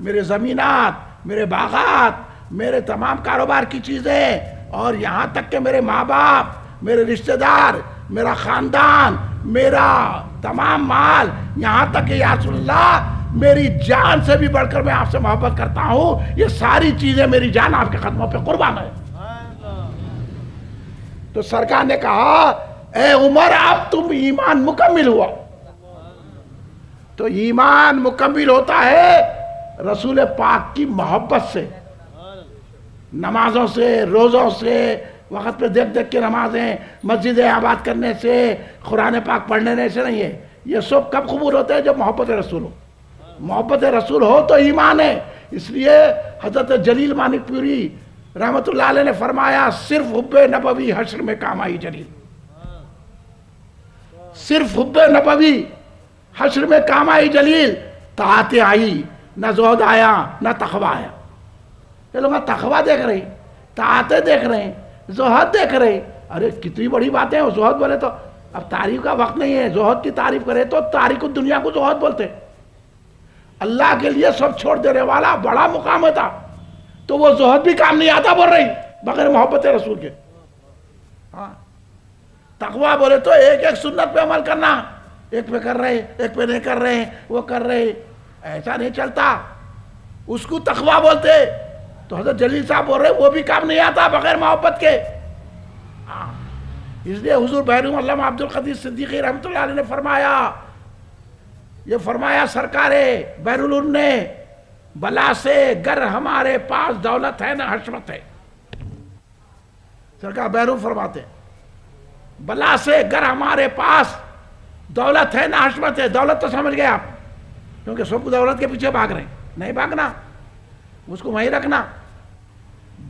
میرے زمینات، میرے باغات، میرے تمام کاروبار کی چیزیں، اور یہاں تک کہ میرے ماں باپ، میرے رشتہ دار، میرا خاندان، میرا تمام مال، یہاں تک کہ یا رسول اللہ میری جان سے بھی بڑھ کر میں آپ سے محبت کرتا ہوں، یہ ساری چیزیں میری جان آپ کے قدموں پہ قربان ہے۔ تو سرکار نے کہا اے عمر اب تم ایمان مکمل ہوا۔ تو ایمان مکمل ہوتا ہے رسول پاک کی محبت سے، نمازوں سے، روزوں سے، وقت پہ دیکھ دیکھ کے نمازیں، مسجدیں آباد کرنے سے، قرآن پاک پڑھنے سے نہیں ہے۔ یہ سب کب قبول ہوتے ہیں؟ جب محبت رسول ہو۔ محبت رسول ہو تو ایمان ہے۔ اس لیے حضرت جلیل مانک پوری رحمت اللہ علیہ نے فرمایا صرف حب نبوی حشر میں کام آئی جلیل، صرف حب نبوی حشر میں کام آئی جلیل، طاعتیں آئی، نہ زہد آیا نہ تقوی آیا۔ یہ لوگ تقوی دیکھ رہے ہیں، طاعتیں دیکھ رہے ہیں، زہد دیکھ رہے ہیں۔ ارے کتنی بڑی باتیں ہیں، زہد بولے تو اب تعریف کا وقت نہیں ہے، زہد کی تعریف کرے تو تاریخ الدنیا کو زہد بولتے۔ اللہ کے لیے سب چھوڑ دینے والا بڑا مقام تھا، تو وہ زہد بھی کام نہیں آتا بول رہی بغیر محبت رسول کے۔ ہاں تقوی بولے تو ایک ایک سنت پہ عمل کرنا، ایک پہ کر رہے ایک پہ نہیں کر رہے، وہ کر رہے، ایسا نہیں چلتا، اس کو تقوی بولتے۔ تو حضرت جلیل صاحب بول رہے وہ بھی کام نہیں آتا بغیر محبت کے۔ اس لیے حضور بحیرم علامہ عبد القدیر صدیقی رحمۃ اللہ علیہ نے فرمایا، یہ فرمایا سرکار بحر العلوم نے، بلا سے گر ہمارے پاس دولت ہے نہ حشمت ہے۔ سرکار بحر العلوم فرماتے بلا سے گر ہمارے پاس دولت ہے نہ حشمت ہے۔ دولت تو سمجھ گئے آپ، کیونکہ سب کو دولت کے پیچھے بھاگ رہے ہیں، نہیں بھاگنا، اس کو وہیں رکھنا۔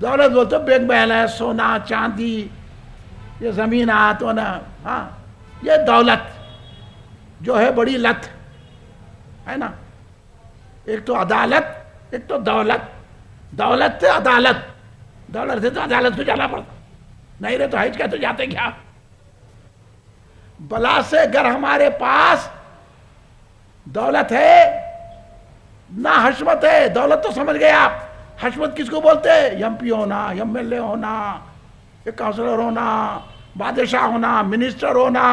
دولت بولتے بیگ بیل ہے، سونا چاندی، یہ زمینات ہونا، ہاں یہ دولت جو ہے بڑی لت ہے نا۔ ایک تو عدالت، ایک تو دولت۔ دولت سے عدالت، دولت سے تو عدالت کو جانا پڑتا، نہیں رہے تو حج کہتے جاتے کیا۔ بلا سے گر ہمارے پاس دولت ہے نہ حشمت ہے۔ دولت تو سمجھ گئے آپ، حشمت کس کو بولتے؟ ایم پی ہونا، ایم ایل اے ہونا، ایک کاؤنسلر ہونا، بادشاہ ہونا، منسٹر ہونا،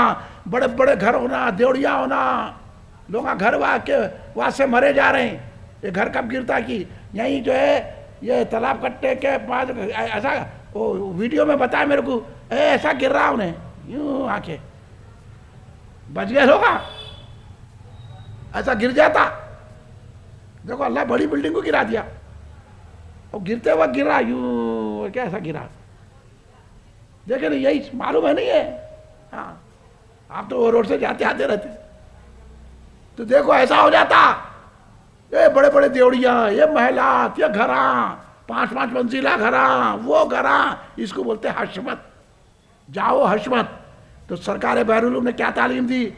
بڑے بڑے گھر ہونا، دیوڑیاں ہونا۔ لوگ گھر وہاں سے مرے جا رہے ہیں۔ یہ گھر کب گرتا کی یہیں جو ہے یہ تالاب کٹے کے بعد ایسا ویڈیو میں بتایا میرے کو، ایسا گر رہا انہیں یوں آ کے بچ گئے لوگ، ایسا گر جاتا۔ دیکھو اللہ بڑی بلڈنگ کو گرا دیا، اور گرتے وقت گرا یوں، کیا ایسا گرا؟ دیکھیں یہی معلوم ہے نہیں ہے؟ ہاں آپ تو روڈ سے جاتے آتے رہتے، تو دیکھو ایسا ہو جاتا۔ یہ بڑے بڑے دیوڑیاں، یہ محلات، یہ گھراں، 5 منزلہ گھراں، وہ گھراں، اس کو بولتے حشمت۔ جاؤ حشمت۔ تو سرکار بحر العلوم نے کیا تعلیم دی؟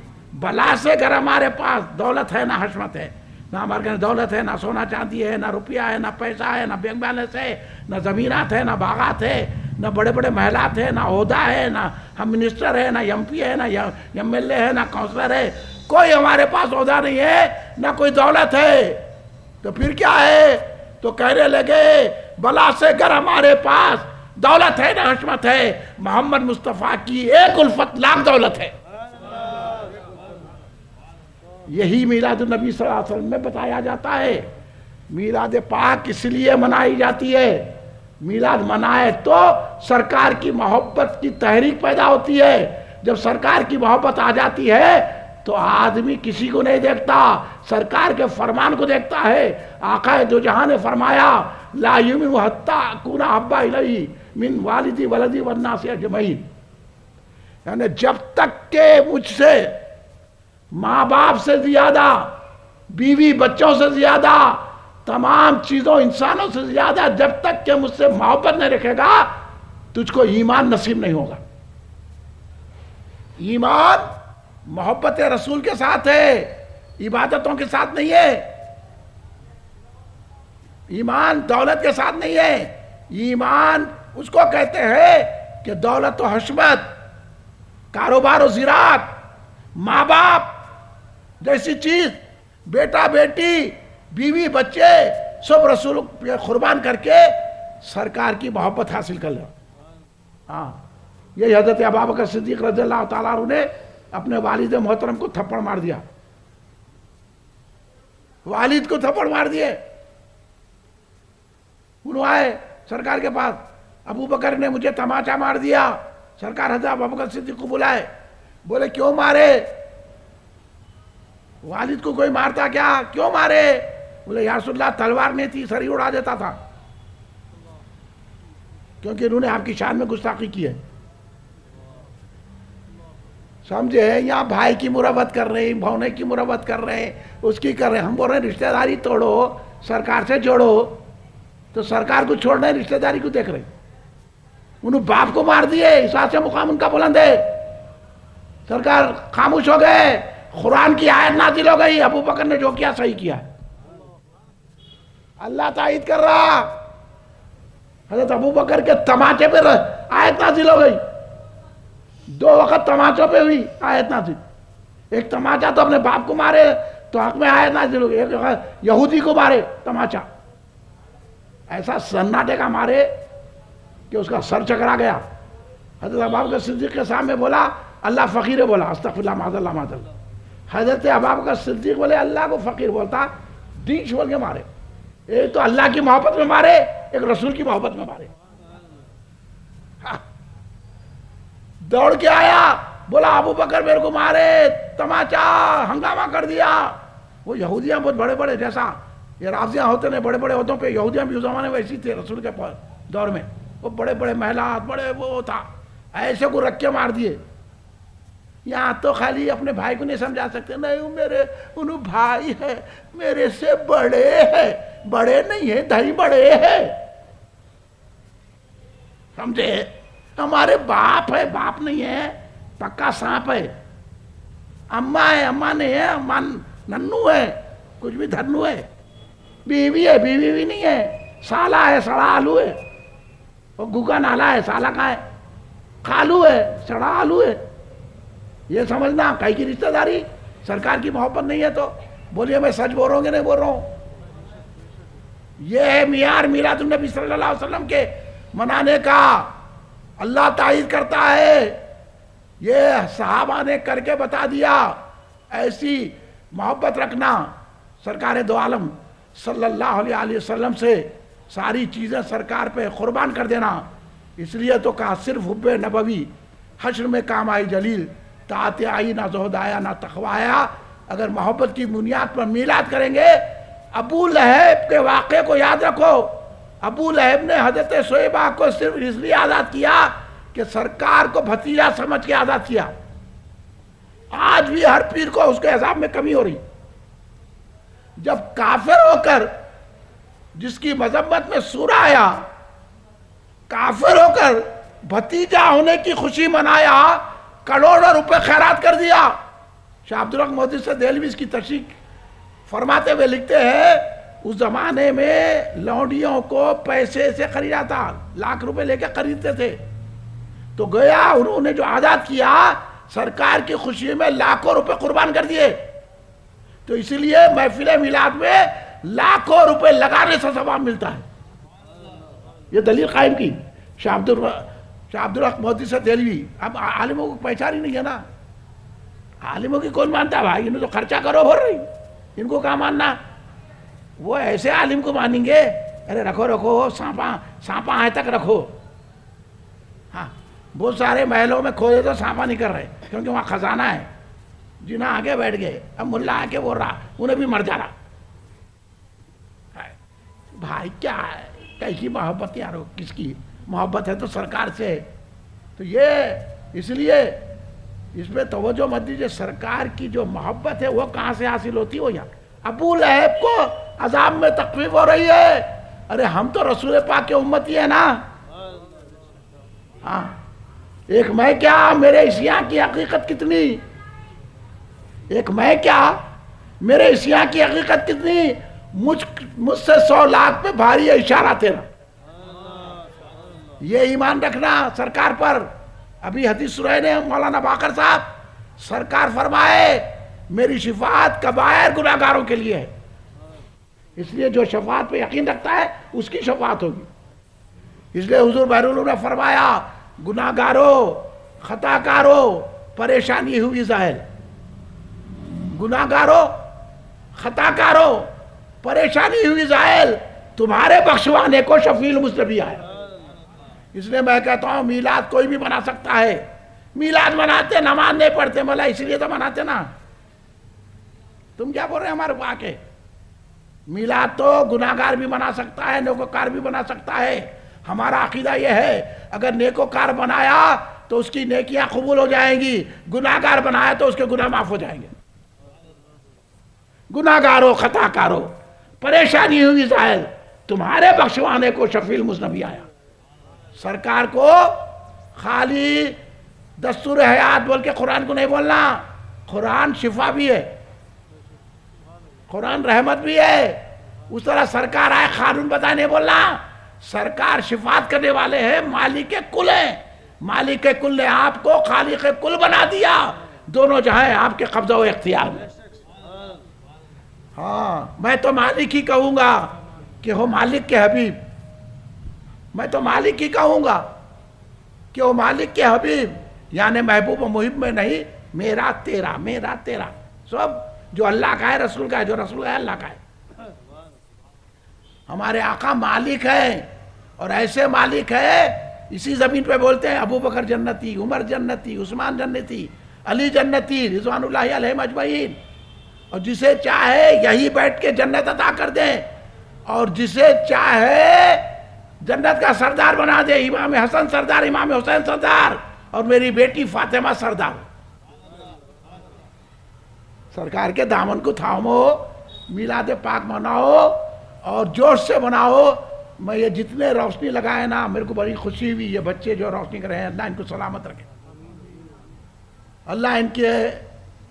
بلا سے گر ہمارے پاس دولت ہے نہ حشمت ہے۔ نہ ہمارے گھر دولت ہے، نہ سونا چاندی ہے، نہ روپیہ ہے، نہ پیسہ ہے، نہ بینک بیلنس ہے، نہ زمینات ہے، نہ باغات ہے، نہ بڑے بڑے محلات ہے، نہ عہدہ ہے، نہ ہم منسٹر ہے، نہ ایم پی ہے، نہ ایم ایل اے ہے، نہ کاؤنسلر ہے، کوئی ہمارے پاس عہدہ نہیں ہے، نہ کوئی دولت ہے۔ تو پھر کیا ہے؟ تو کہنے لگے بلا سے گر ہمارے پاس دولت ہے نہ حشمت ہے، محمد مصطفیٰ کی ایک الفت لاکھ دولت ہے۔ یہی میلاد النبی صلی اللہ علیہ وسلم میں بتایا جاتا ہے۔ میلاد پاک اس لیے منائی جاتی ہے، میلاد منائے تو سرکار کی محبت کی تحریک پیدا ہوتی ہے۔ جب سرکار کی محبت آ جاتی ہے تو آدمی کسی کو نہیں دیکھتا، سرکار کے فرمان کو دیکھتا ہے۔ آقا دو جہاں نے فرمایا لا یؤمن حتی اکون احب الیہ من والدی ولدی والناس اجمعین، یعنی جب تک کہ مجھ سے ماں باپ سے زیادہ، بیوی بچوں سے زیادہ، تمام چیزوں انسانوں سے زیادہ جب تک کہ مجھ سے محبت نہیں رکھے گا تجھ کو ایمان نصیب نہیں ہوگا۔ ایمان محبت رسول کے ساتھ ہے، عبادتوں کے ساتھ نہیں ہے۔ ایمان دولت کے ساتھ نہیں ہے۔ ایمان اس کو کہتے ہیں کہ دولت و حشمت، کاروبار و زراعت، ماں باپ جیسی چیز، بیٹا بیٹی، بیوی بچے سب رسول پہ قربان کر کے سرکار کی محبت حاصل کر لو. ہاں یہ حضرت ابوبکر صدیق رضی اللہ تعالیٰ عنہ نے اپنے والد محترم کو تھپڑ مار دیا. والد کو تھپڑ مار دیے. انہوں آئے سرکار کے پاس, ابوبکر نے مجھے تماچا مار دیا. سرکار حضرت ابوبکر صدیق کو بلائے, بولے کیوں مارے؟ والد کو کوئی مارتا کیا؟ کیوں مارے؟ بولے یا رسول اللہ تلوار نہیں تھی, سر ہی اڑا دیتا تھا, کیونکہ انہوں نے آپ کی شان میں گستاخی کی ہے. سمجھے؟ یہاں بھائی کی مروت کر رہے ہیں, بھونے کی مروت کر رہے ہیں, اس کی کر رہے ہیں. ہم بول رہے ہیں رشتہ داری توڑو, سرکار سے جوڑو, تو سرکار کو چھوڑنا ہے, رشتہ داری کو دیکھ رہے ہیں. انہوں باپ کو مار دیے, اس واسطے سے مقام ان کا بلند ہے. سرکار خاموش ہو گئے, قرآن کی آیت نازل ہو گئی, ابوبکر نے جو کیا صحیح کیا. اللہ تائید کر رہا. حضرت ابوبکر کے تماچے پہ آیت نازل ہو گئی. 2 وقت تماچوں پہ ہوئی آیت نازل. ایک تماچا تو اپنے باپ کو مارے تو حق میں آیت نازل ہو گئی, ایک یہودی کو مارے تماچا, ایسا سناٹے کا مارے کہ اس کا سر چکرا گیا. حضرت ابوبکر صدیق کے سامنے بولا اللہ فقیر ہے, بولا استغفر اللہ معاذ اللہ معاذ اللہ. حضرت ابوبکر صدیق بولے اللہ کو فقیر بولتا, دین چھوڑ کے مارے. ایک تو اللہ کی محبت میں مارے, ایک رسول کی محبت میں مارے. دوڑ کے آیا, بولا ابوبکر میرے کو مارے, تماچا, ہنگامہ کر دیا. وہ یہودیاں بہت بڑے بڑے, جیسا یہ رافضیاں ہوتے ہیں بڑے بڑے عہدوں پہ, یہودیاں بھی اس زمانے میں ویسی تھے رسول کے دور میں. وہ بڑے بڑے محلات, بڑے وہ تھا, ایسے کو رکھ کے مار دیے. یہاں تو خالی اپنے بھائی کو نہیں سمجھا سکتے, نہیں میرے انہوں بھائی ہے, میرے سے بڑے ہے, بڑے نہیں ہیں دہی بڑے ہیں. سمجھے؟ ہمارے باپ ہے, باپ نہیں ہے, پکا سانپ ہے. اماں ہے, اماں نہیں ہے, اماں ننو ہے, کچھ بھی دھنو ہے. بیوی ہے, بیوی بھی نہیں ہے. سالہ ہے, سڑا آلو ہے. وہ گوگا نالا ہے, سالہ کا ہے. خالو ہے, سڑا آلو ہے. یہ سمجھنا کئی کی رشتہ داری, سرکار کی محبت نہیں ہے تو بولیے میں سچ بول رہا ہوں کہ نہیں بول رہا ہوں. یہ ہے معیار میلاد النبی صلی اللہ علیہ وسلم کے منانے کا. اللہ تائید کرتا ہے, یہ صحابہ نے کر کے بتا دیا. ایسی محبت رکھنا سرکار دو عالم صلی اللہ علیہ وسلم سے, ساری چیزیں سرکار پہ قربان کر دینا. اس لیے تو کہا صرف حب نبوی حشر میں کام آئی جلیل, طاعت آئی نہ زہد آیا نہ تقوی آیا. اگر محبت کی بنیاد پر میلاد کریں گے, ابو لہب کے واقعے کو یاد رکھو. ابو لہب نے حضرت شعیبہ کو صرف اس لیے آزاد کیا کہ سرکار کو بھتیجا سمجھ کے آزاد کیا. آج بھی ہر پیر کو اس کے عذاب میں کمی ہو رہی. جب کافر ہو کر, جس کی مذمت میں سورہ آیا, کافر ہو کر بھتیجا ہونے کی خوشی منایا, کروڑوں روپے خیرات کر دیا. شاہ عبدالحق محدث سے دہلوی اس کی تشریح فرماتے ہوئے لکھتے ہیں, اس زمانے میں لونڈیوں کو پیسے سے خریدا تھا, لاکھ روپے لے کے خریدتے تھے. تو گیا انہوں نے جو آزاد کیا, سرکار کی خوشی میں لاکھوں روپے قربان کر دیے. تو اسی لیے محفل میلاد میں لاکھوں روپے لگانے سے ثواب ملتا ہے. یہ دلیل قائم کی شاہ عبدالحق محدث دہلوی. اب عالموں کو پہچان ہی نہیں ہے نا, عالموں کی کون مانتا بھائی, انہوں تو خرچہ کرو بھر رہی, ان کو کہاں ماننا. وہ ایسے عالم کو مانیں گے, ارے رکھو رکھو سانپا آئے تک رکھو. ہاں بہت سارے محلوں میں کھوئے تو سانپا نہیں کر رہے کیونکہ وہاں خزانہ ہے. جنہاں آگے بیٹھ گئے, اب ملا آ کے بول رہا, انہیں بھی مر جانا. بھائی کیا ہے, کئی محبت یارو, کس کی محبت ہے تو سرکار سے. تو یہ اس لیے اس پہ توجہ مت دیجیے. سرکار کی جو محبت ہے وہ کہاں سے حاصل ہوتی ہے, وہ یہاں. ابو لہب کو عذاب میں تخفیف ہو رہی ہے. ارے ہم تو رسول پاک کے امتی ہیں نا. ہاں ایک میں کیا, میرے عیسیاں کی حقیقت کتنی, ایک میں کیا, میرے عیسیاں کی حقیقت کتنی. مجھ سے 100 لاکھ پہ بھاری ہے اشارہ تیرا. یہ ایمان رکھنا سرکار پر. ابھی حدیث سنائے نے مولانا باقر صاحب, سرکار فرمائے میری شفاعت کبائر گناہگاروں کے لیے ہے. اس لیے جو شفاعت پہ یقین رکھتا ہے اس کی شفاعت ہوگی. اس لیے حضور بہرالعلوم نے فرمایا گناہ گارو، خطا کارو، پریشانی ہوئی ظاہر. گناہ گارو، خطا کارو، پریشانی ہوئی ظاہر، تمہارے بخشوانے کو شفیع المذنبین آیا. اس لیے میں کہتا ہوں میلاد کوئی بھی بنا سکتا ہے. میلاد مناتے، نماز نہیں پڑھتے، مولا اس لیے تو مناتے نا. تم کیا بول رہے ہیں ہمارے پاس کے؟ میلاد تو گناہگار بھی بنا سکتا ہے، نیکوکار بھی بنا سکتا ہے. ہمارا عقیدہ یہ ہے اگر نیکوکار بنایا تو اس کی نیکیاں قبول ہو جائیں گی، گناہگار بنایا تو اس کے گناہ معاف ہو جائیں گے. گناہگارو، خطا کارو، پریشانی ہوئی ظاہر، تمہارے بخشوانے کو شفیع المذنبین آیا. سرکار کو خالی دستور حیات بول کے قرآن کو نہیں بولنا. قرآن شفا بھی ہے، قرآن رحمت بھی ہے. اس طرح سرکار آئے قانون بتانے بولنا. سرکار شفاعت کرنے والے ہیں، مالک کل ہیں. مالک کل نے آپ کو خالق کل بنا دیا. دونوں جہاں آپ کے قبضہ و اختیار میں. ہاں میں تو مالک ہی کہوں گا کہ ہو مالک کے حبیب. میں تو مالک ہی کہوں گا کہ وہ مالک کے حبیب، یعنی محبوب و محب میں نہیں، میرا تیرا، میرا تیرا، سب جو اللہ کا ہے رسول کا ہے، جو رسول کا ہے اللہ کا ہے. ہمارے آقا مالک ہیں، اور ایسے مالک ہے اسی زمین پہ بولتے ہیں ابو بکر جنتی، عمر جنتی، عثمان جنتی، علی جنتی، رضوان اللہ علیہم اجمعین. اور جسے چاہے یہی بیٹھ کے جنت عطا کر دیں، اور جسے چاہے جنت کا سردار بنا دے. امام حسن سردار، امام حسین سردار، اور میری بیٹی فاطمہ سردار. سرکار کے دامن کو تھامو، میلاد پاک مناؤ اور جوش سے مناؤ. میں یہ جتنے روشنی لگائے نا میرے کو بڑی خوشی ہوئی. یہ بچے جو روشنی کر رہے ہیں اللہ ان کو سلامت رکھے. اللہ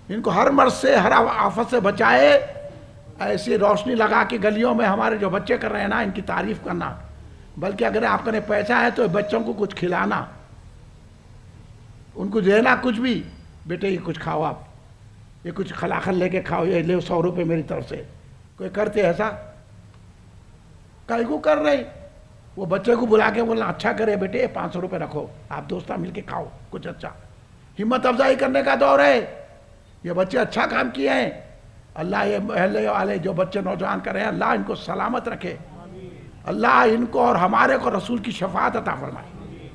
ان کو ہر مرض سے، ہر آفت سے بچائے. ایسی روشنی لگا کے گلیوں میں ہمارے جو بچے کر رہے ہیں نا ان کی تعریف کرنا. بلکہ اگر آپ کے پیسہ ہے تو بچوں کو کچھ کھلانا، ان کو دینا کچھ بھی. بیٹے یہ کچھ کھاؤ، آپ یہ کچھ خلاخل لے کے کھاؤ، یہ لے 100 روپے میری طرف سے. کوئی کرتے ایسا؟ کئی کو کر رہے. وہ بچے کو بلا کے بولنا اچھا کرے بیٹے 500 روپے رکھو، آپ دوستہ مل کے کھاؤ کچھ اچھا. ہمت افزائی کرنے کا دور ہے. یہ بچے اچھا کام کیے ہیں. اللہ یہ محلے والے جو بچے نوجوان کر رہے ہیں اللہ ان کو سلامت رکھے. اللہ ان کو اور ہمارے کو رسول کی شفاعت عطا فرمائے.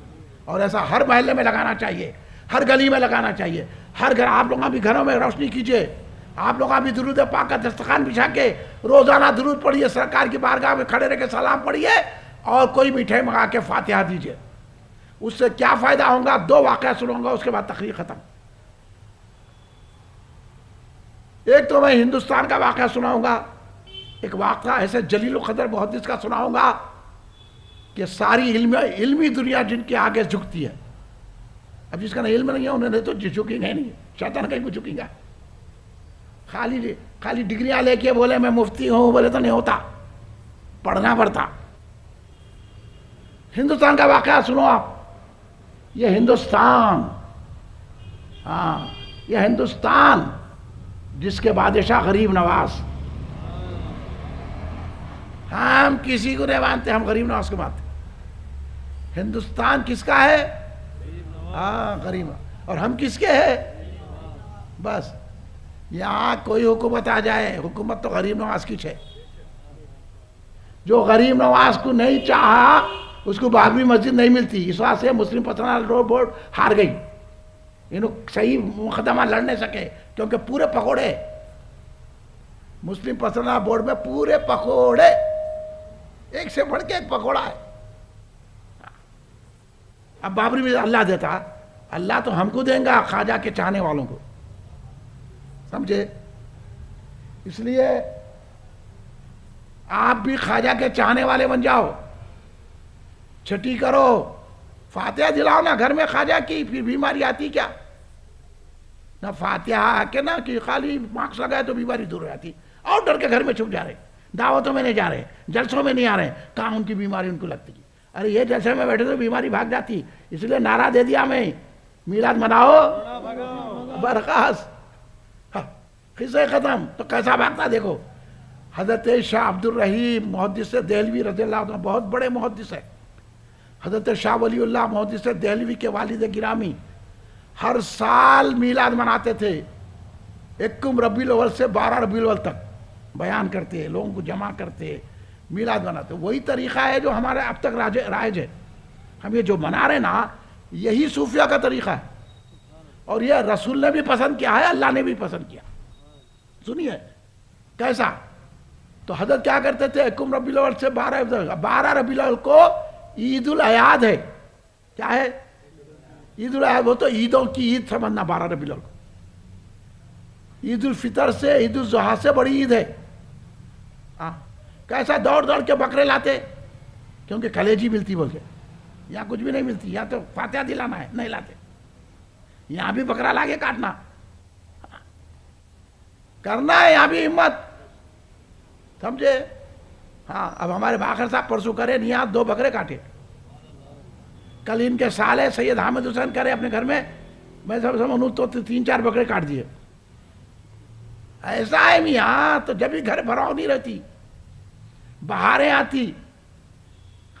اور ایسا ہر محلے میں لگانا چاہیے، ہر گلی میں لگانا چاہیے. ہر گھر آپ لوگوں بھی گھروں میں روشنی کیجئے. آپ لوگوں بھی درود پاک کا دسترخوان بچھا کے روزانہ درود پڑھیے، سرکار کی بارگاہ میں کھڑے رہ کے سلام پڑھیے، اور کوئی میٹھائی منگا کے فاتحہ دیجئے. اس سے کیا فائدہ ہوگا؟ 2 واقعہ سنوں گا، اس کے بعد تقریر ختم. ایک تو میں ہندوستان کا واقعہ سناؤں گا. ایک واقعہ ایسے جلیل القدر محدث کا سناؤں گا کہ ساری علمی دنیا جن کے آگے جھکتی ہے. اب جس کا نہ علم نہیں ہے انہوں نے تو جھکیں گے نہیں، شیطان کہیں کو جھکیں گا. خالی ڈگریاں لے کے بولے میں مفتی ہوں بولے تو نہیں ہوتا، پڑھنا پڑتا. ہندوستان کا واقعہ سنو آپ. یہ ہندوستان، ہاں یہ ہندوستان جس کے بادشاہ غریب نواز. ہم کسی کو نہیں مانتے، ہم غریب نواز کو مانتے. ہندوستان کس کا ہے؟ ہاں غریب. اور ہم کس کے ہیں؟ بس یہاں کوئی حکومت آ جائے، حکومت تو غریب نواز کی ہے. جو غریب نواز کو نہیں چاہا اس کو بابری مسجد نہیں ملتی. اس واسطے مسلم پرسنل بورڈ ہار گئی. انہوں صحیح مقدمہ لڑ نہیں سکے کیونکہ پورے پکوڑے مسلم پرسنل بورڈ میں، پورے پکوڑے، ایک سے بڑھ کے ایک پکوڑا ہے. اب بابری میں اللہ دیتا، اللہ تو ہم کو دیں گا خواجہ کے چاہنے والوں کو، سمجھے؟ اس لیے آپ بھی خواجہ کے چاہنے والے بن جاؤ، چھٹی کرو، فاتحہ دلاؤ نا گھر میں خواجہ کی. پھر بیماری آتی کیا؟ نہ فاتحہ کے نہ کہ خالی مارکس لگائے تو بیماری دور ہو جاتی. اور ڈر کے گھر میں چھپ جا رہے، دعوتوں میں نہیں جا رہے، جلسوں میں نہیں آ رہے. کہاں ان کی بیماری ان کو لگتی. ارے یہ جلسے میں بیٹھے تو بیماری بھاگ جاتی. اس لیے نعرہ دے دیا میں میلاد مناؤ برخاست. قصہ ختم. تو کیسا بھاگتا دیکھو. حضرت شاہ عبد الرحیم محدث دہلوی رضی اللہ عنہ بہت بڑے محدث ہے. حضرت شاہ ولی اللہ محدث دہلوی کے والد گرامی ہر سال میلاد مناتے تھے. 1 ربیع الاول سے 12 ربیع الاول تک بیان کرتے، لوگوں کو جمع کرتے، میلاد مناتے. وہی طریقہ ہے جو ہمارے اب تک رائج ہے. ہم یہ جو منا رہے نا، یہی صوفیہ کا طریقہ ہے، اور یہ رسول نے بھی پسند کیا ہے، اللہ نے بھی پسند کیا. سنیے کیسا. تو حضرت کیا کرتے تھے، 1 ربیع الاول سے 12 ربیع الاول کو عید الاعیاد ہے. کیا ہے عید الاعیاد؟ وہ تو عیدوں کی عید سمجھنا 12 ربیع الاول کو. عید الفطر سے، عید الاضحیٰ سے بڑی عید ہے. کیسا دوڑ دوڑ کے بکرے لاتے، کیونکہ کلیجی ملتی بول کے. یہاں کچھ بھی نہیں ملتی، یہاں تو فاتحہ دلانا ہے، نہیں لاتے. یہاں بھی بکرا لا کے کاٹنا کرنا ہے، یہاں بھی ہمت، سمجھے. ہاں اب ہمارے باخر صاحب پرسوں کرے یہاں 2 بکرے کاٹے. کل ان کے سال ہے سید حامد حسین کرے اپنے گھر میں انہوں تو 3-4 بکرے کاٹ دیے. ایسا ہے میاں. تو جب ہی گھر بھراؤ نہیں رہتی، بہاریں آتی.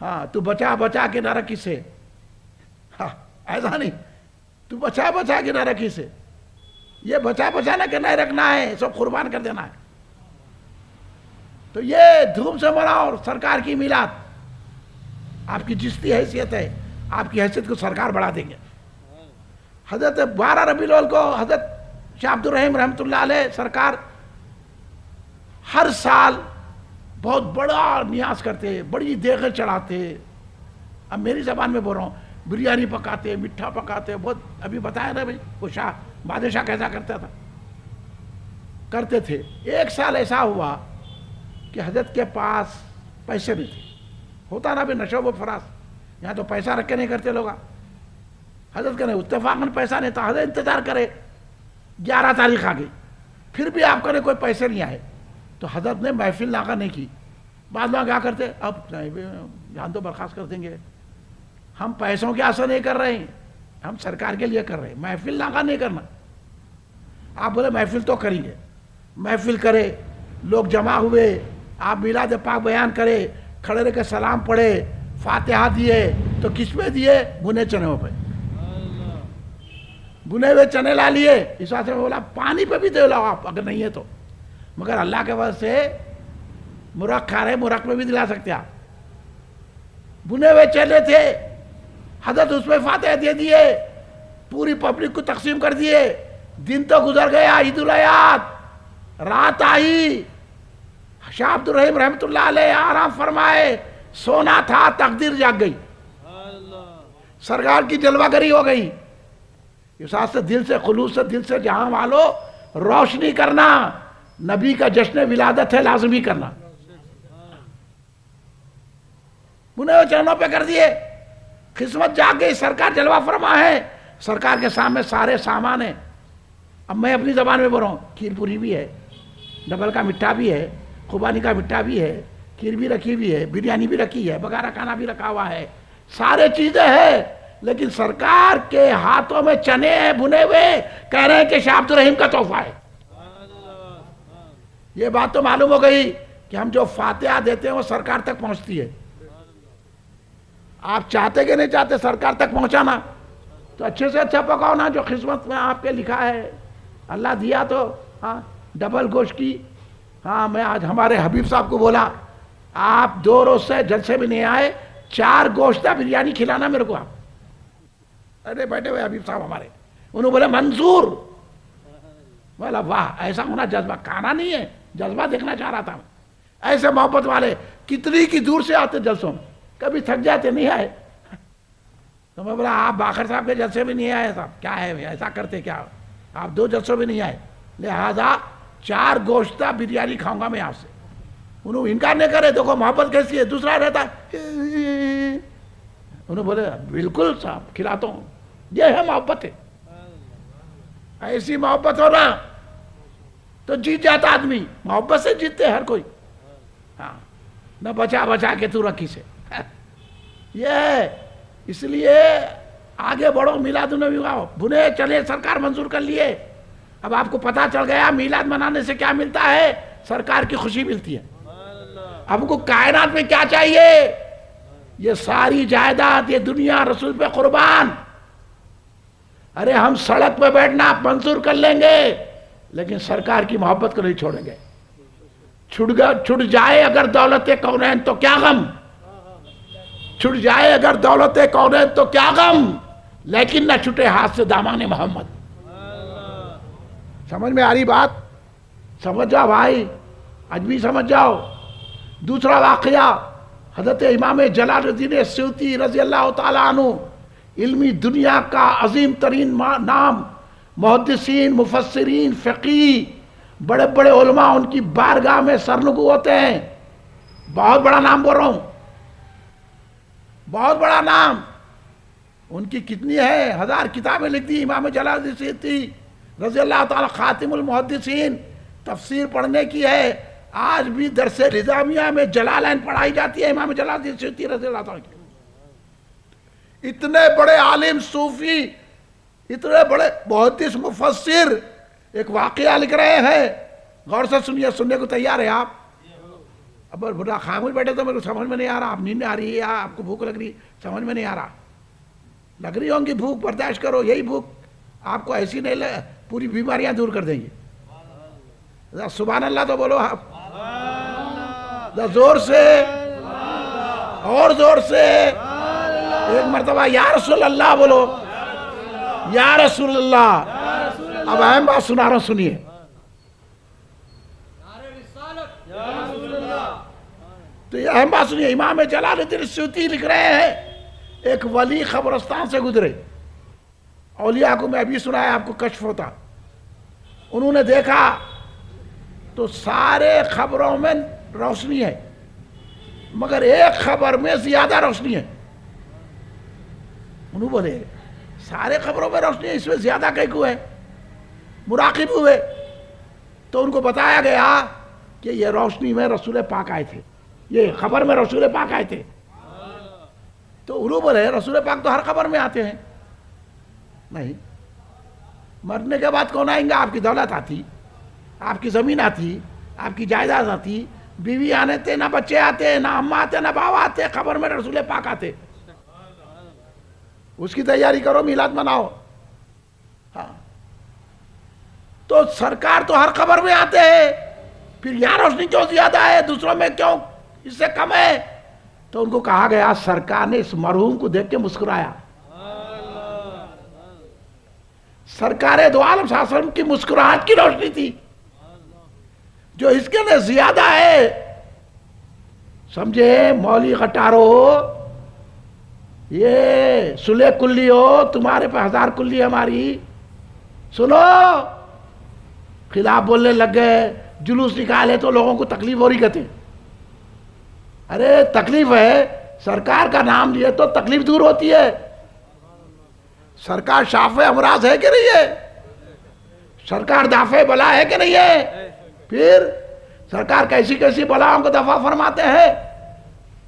ہاں تو بچا بچا کے نہ رکھی سے. ہاں ایسا نہیں، تو بچا بچا کے نہ رکھی سے. یہ بچا بچانا کے نہیں رکھنا ہے، سب قربان کر دینا ہے. تو یہ دھوم سے مناؤ سرکار کی میلاد. آپ کی جستی حیثیت ہے، آپ کی حیثیت کو سرکار بڑھا دیں گے. حضرت 12 ربیع الاول کو حضرت شاہ عبد الرحیم رحمۃ اللہ علیہ سرکار ہر سال بہت بڑا نیاز کرتے، بڑی دیگیں چڑھاتے. اب میری زبان میں بول رہا ہوں، بریانی پکاتے، میٹھا پکاتے. بہت ابھی بتایا نا بھائی، وہ شاہ بادشاہ کیسا کرتا تھا، کرتے تھے. ایک سال ایسا ہوا کہ حضرت کے پاس پیسے نہیں تھے. ہوتا نا بھی نشو و فراز، یہاں تو پیسہ رکھ کے نہیں کرتے لوگ. حضرت کا نہیں اتفاقاً پیسہ نہیں تھا. حضرت انتظار کرے، 11 تاریخ آ گئی، پھر بھی آپ کا کوئی پیسے نہیں آئے. تو حضرت نے محفل ناغہ نہیں کی. بعض لوگ کیا کرتے، اب جان تو برخاست کر دیں گے، ہم پیسوں کے آسے نہیں کر رہے ہیں، ہم سرکار کے لیے کر رہے ہیں، محفل ناغہ نہیں کرنا. آپ بولے محفل تو کریں گے، محفل کرے، لوگ جمع ہوئے، آپ میلاد پاک بیان کرے، کھڑے رہ کے سلام پڑھے، فاتحہ دیے. تو کس پہ دیے؟ بھنے چنوں پہ. بھنے ہوئے چنے لا لیے. اس واسطے میں بولا پانی پہ بھی دے لاؤ آپ اگر نہیں ہے تو، مگر اللہ کے وجہ سے مرغ کھا رہے، مرغ پہ بھی دلا سکتے آپ. بھنے ہوئے چنے تھے، حضرت اس میں فاتحہ دے دیے، پوری پبلک کو تقسیم کر دیے. دن تو گزر گیا، عید الاعیاد، رات آئی، شاہ عبد الرحیم رحمۃ اللہ علیہ آرام فرمائے. سونا تھا، تقدیر جاگ گئی، سرکار کی جلوہ گری ہو گئی. اس واسطے دل سے، خلوص سے، دل سے جہاں والو روشنی کرنا. نبی کا جشن ولادت ہے، لازمی کرنا. انہیں وہ چرنوں پہ کر دیے، قسمت جاگ گئی، سرکار جلوہ فرما ہے. سرکار کے سامنے سارے سامان ہیں. اب میں اپنی زبان میں بول رہا ہوں، کھیر پوری بھی ہے، ڈبل کا مٹھا بھی ہے، خوبانی کا مٹھا بھی ہے، کھیر بھی رکھی ہوئی ہے، بریانی بھی رکھی ہے، بگارا کھانا بھی رکھا ہوا ہے، سارے چیزیں ہیں. لیکن سرکار کے ہاتھوں میں چنے ہیں بھنے ہوئے، کہہ رہے ہیں کہ شاہ عبد الرحیم کا تحفہ ہے. یہ بات تو معلوم ہو گئی کہ ہم جو فاتحہ دیتے ہیں وہ سرکار تک پہنچتی ہے. آپ چاہتے کہ نہیں چاہتے سرکار تک پہنچانا، تو اچھے سے اچھا پکاؤ نا جو قسمت میں آپ کے لکھا ہے. اللہ دیا تو ہاں ڈبل گوشت کی. ہاں میں آج ہمارے حبیب صاحب کو بولا، آپ 2 روز سے جلسے بھی نہیں آئے، 4 گوشتہ بریانی کھلانا میرے کو. آپ ارے بیٹھے ہوئے حبیب صاحب ہمارے، انہوں بولے منظور. بولا واہ، ایسا ہونا جذبہ، کھانا نہیں ہے، جذبہ دیکھنا چاہ رہا تھا. ایسے محبت والے کتنی کی دور سے آتے جلسوں میں، کبھی تھک جاتے نہیں آئے. تو میں بولا آپ باخر صاحب کے جلسے بھی نہیں آئے صاحب، کیا ہے ایسا کرتے کیا آپ 2 جلسوں بھی نہیں آئے، لہذا 4 گوشتہ بریانی کھاؤں گا میں آپ سے. انہوں انکار نہیں کرے، دیکھو محبت کیسی ہے. دوسرا رہتا انہوں بولے بالکل صاحب کھلاتا ہوں. یہ ہے محبت ہے. ایسی محبت ہونا تو جیت جاتا آدمی. محبت سے جیتتے ہر کوئی. ہاں نہ بچا بچا کے تو رکھی سے. یہ ہے، اس لیے آگے بڑھو، میلاد النبی آؤ. بھنے چلے سرکار منظور کر لیے. اب آپ کو پتا چل گیا میلاد منانے سے کیا ملتا ہے. سرکار کی خوشی ملتی ہے. اب کو کائنات میں کیا چاہیے؟ یہ ساری جائیداد، یہ دنیا رسول پہ قربان. ارے ہم سڑک پہ بیٹھنا آپ منظور کر لیں گے لیکن سرکار کی محبت کو نہیں چھوڑیں گے. چھٹ جائے اگر دولت کونین تو کیا غم، چھٹ جائے اگر دولت کونین تو کیا غم، لیکن نہ چھٹے ہاتھ سے دامان محمد. سمجھ میں آ رہی بات؟ سمجھ جاؤ بھائی، آج بھی سمجھ جاؤ. دوسرا واقعہ، حضرت امام جلال الدین سیوطی رضی اللہ تعالیٰ عنہ، علمی دنیا کا عظیم ترین نام، محدثین، مفسرین، فقی، بڑے بڑے علماء ان کی بارگاہ میں سرنگو ہوتے ہیں. بہت بڑا نام بول رہا ہوں، بہت بڑا نام. ان کی کتنی ہے، 1000 کتابیں لکھ دی امام جلال الدین سیوطی رضی اللہ تعالیٰ، خاتم المحدثین. تفسیر پڑھنے کی ہے، آج بھی درس نظامیہ میں جلالین پڑھائی جاتی ہے امام جلال الدین سیوطی رضی اللہ تعالیٰ کی. اتنے بڑے عالم صوفی، اتنے بڑے محدث مفسر ایک واقعہ لکھ رہے ہیں. غور سے سنیے، سننے کو تیار ہے آپ؟ اب بڑا خاموش بیٹھے تو میرے کو سمجھ میں نہیں آ رہا. آپ نیند آ رہی ہے یا آپ کو بھوک لگ رہی، سمجھ میں نہیں آ رہا. لگ رہی ہوں گی بھوک، برداشت کرو. یہی بھوک آپ کو ایسی نہیں پوری بیماریاں دور کر دیں گی. سبحان اللہ تو بولو آپ، زور سے اور زور سے ایک مرتبہ یا رسول اللہ بولو، یا رسول اللہ. اب اہم بات سنا رہا ہوں، سنیے. تو یہ اہم بات سنیے. امام جلال الدین سیوطی لکھ رہے ہیں، ایک ولی قبرستان سے گزرے. اولیاء کو میں ابھی سنایا آپ کو کشف ہوتا. انہوں نے دیکھا تو سارے خبروں میں روشنی ہے مگر ایک خبر میں زیادہ روشنی ہے. انہوں بولے سارے خبروں میں روشنی ہے، اس میں زیادہ کیوں ہے؟ مراقب ہوئے تو ان کو بتایا گیا کہ یہ روشنی میں رسول پاک آئے تھے، یہ خبر میں رسول پاک آئے تھے. تو انہوں بولے رسول پاک تو ہر خبر میں آتے ہیں. نہیں، مرنے کے بعد کون آئیں گا؟ آپ کی دولت آتی، آپ کی زمین آتی، آپ کی جائیداد آتی، بیوی آنے تھے، نہ بچے آتے، نہ اماں آتے، نہ باوا آتے، خبر میں رسول پاک آتے. اس کی تیاری کرو، میلاد مناؤ. ہاں، تو سرکار تو ہر خبر میں آتے ہیں، پھر یہاں روشنی کیوں زیادہ ہے، دوسروں میں کیوں اس سے کم ہے؟ تو ان کو کہا گیا سرکار نے اس مرحوم کو دیکھ کے مسکرایا. سرکار دو عالم صلی اللہ علیہ وسلم کی مسکراہٹ کی روشنی تھی جو اس کے لئے زیادہ ہے. سمجھے مولی غٹارو، یہ سلح کلی ہو، تمہارے پہ 1000 کلی ہماری. سنو، خلاف بولنے لگ گئے، جلوس نکالے تو لوگوں کو تکلیف ہو رہی کہتے. ارے تکلیف ہے، سرکار کا نام لیے تو تکلیف دور ہوتی ہے. سرکار شافع امراض ہے کہ نہیں ہے؟ سرکار دافع بلا ہے کہ نہیں ہے؟ پھر سرکار کیسی کیسی بلاؤں کو دفع فرماتے ہیں.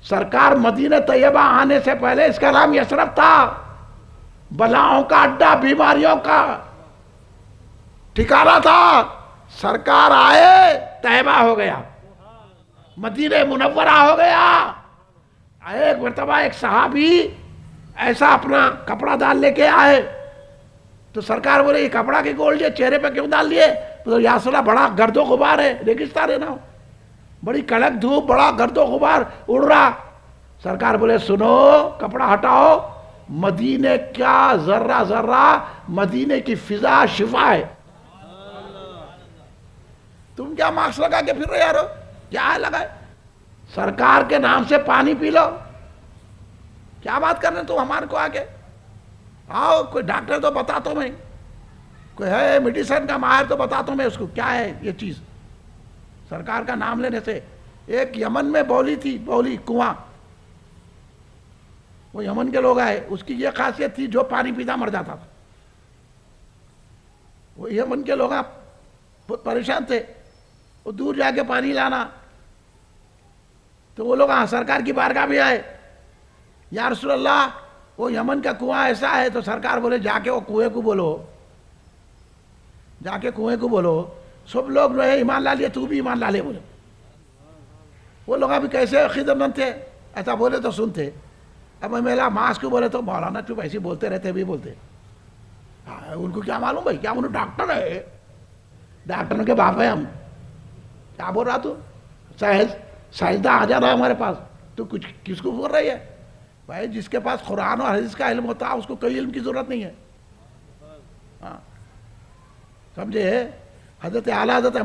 سرکار مدینہ طیبہ آنے سے پہلے اس کا نام یثرب تھا، بلاؤں کا اڈا، بیماریوں کا ٹھکانہ تھا. سرکار آئے، طیبہ ہو گیا، مدینہ منورہ ہو گیا. ایک مرتبہ ایک صحابی ایسا اپنا کپڑا ڈال لے کے آئے تو سرکار بولے یہ کپڑا کی گول جے چہرے پہ کیوں ڈال لیے؟ تو یا رسول اللہ بڑا گرد و غبار ہے، ریگستان ہے نا، بڑی کڑک دھوپ، بڑا گرد و غبار اڑ رہا. سرکار بولے سنو، کپڑا ہٹاؤ، مدینے کا ذرہ ذرہ، مدینے کی فضا شفا ہے. تم کیا ماسک لگا کے پھر رہے یارو، کیا ہے لگائے؟ سرکار کے نام سے پانی پی لو. کیا بات کرنے تم ہمارے کو آگے؟ آؤ کوئی ڈاکٹر تو بتا تو میں، کوئی ہے میڈیسن کا ماہر تو بتا تو میں اس کو کیا ہے یہ چیز. سرکار کا نام لینے سے ایک یمن میں بولی تھی، بولی کنواں، وہ یمن کے لوگ آئے، اس کی یہ خاصیت تھی جو پانی پیتا مر جاتا تھا. وہ یمن کے لوگ بہت پریشان تھے، وہ دور جا کے پانی لانا. تو وہ لوگ سرکار کی بارگاہ میں آئے، یا رسول اللہ وہ یمن کا کنواں ایسا ہے. تو سرکار بولے جا کے وہ کنویں کو بولو، جا کے کنویں کو بولو سب لوگ جو ہے ایمان لا لیے، تو بھی ایمان لا لے بولے. وہ لوگ ابھی کیسے خدمت مند تھے، ایسا بولے تو سنتے. اب میرا ماس کو بولے تو مولانا چپ ایسے بولتے رہتے بھی بولتے. ان کو کیا معلوم بھائی، کیا انہوں ڈاکٹر ہے، ڈاکٹر کے باپ ہے ہم. کیا بول رہا تو سائنسداں آ جا رہا ہمارے پاس، تو کچھ کس کو بول رہی ہے بھائی؟ جس کے پاس قرآن اور حدیث کا علم ہوتا ہے اس کو کوئی علم کی ضرورت نہیں ہے. سمجھے؟ حضرت اعلیٰ حضرت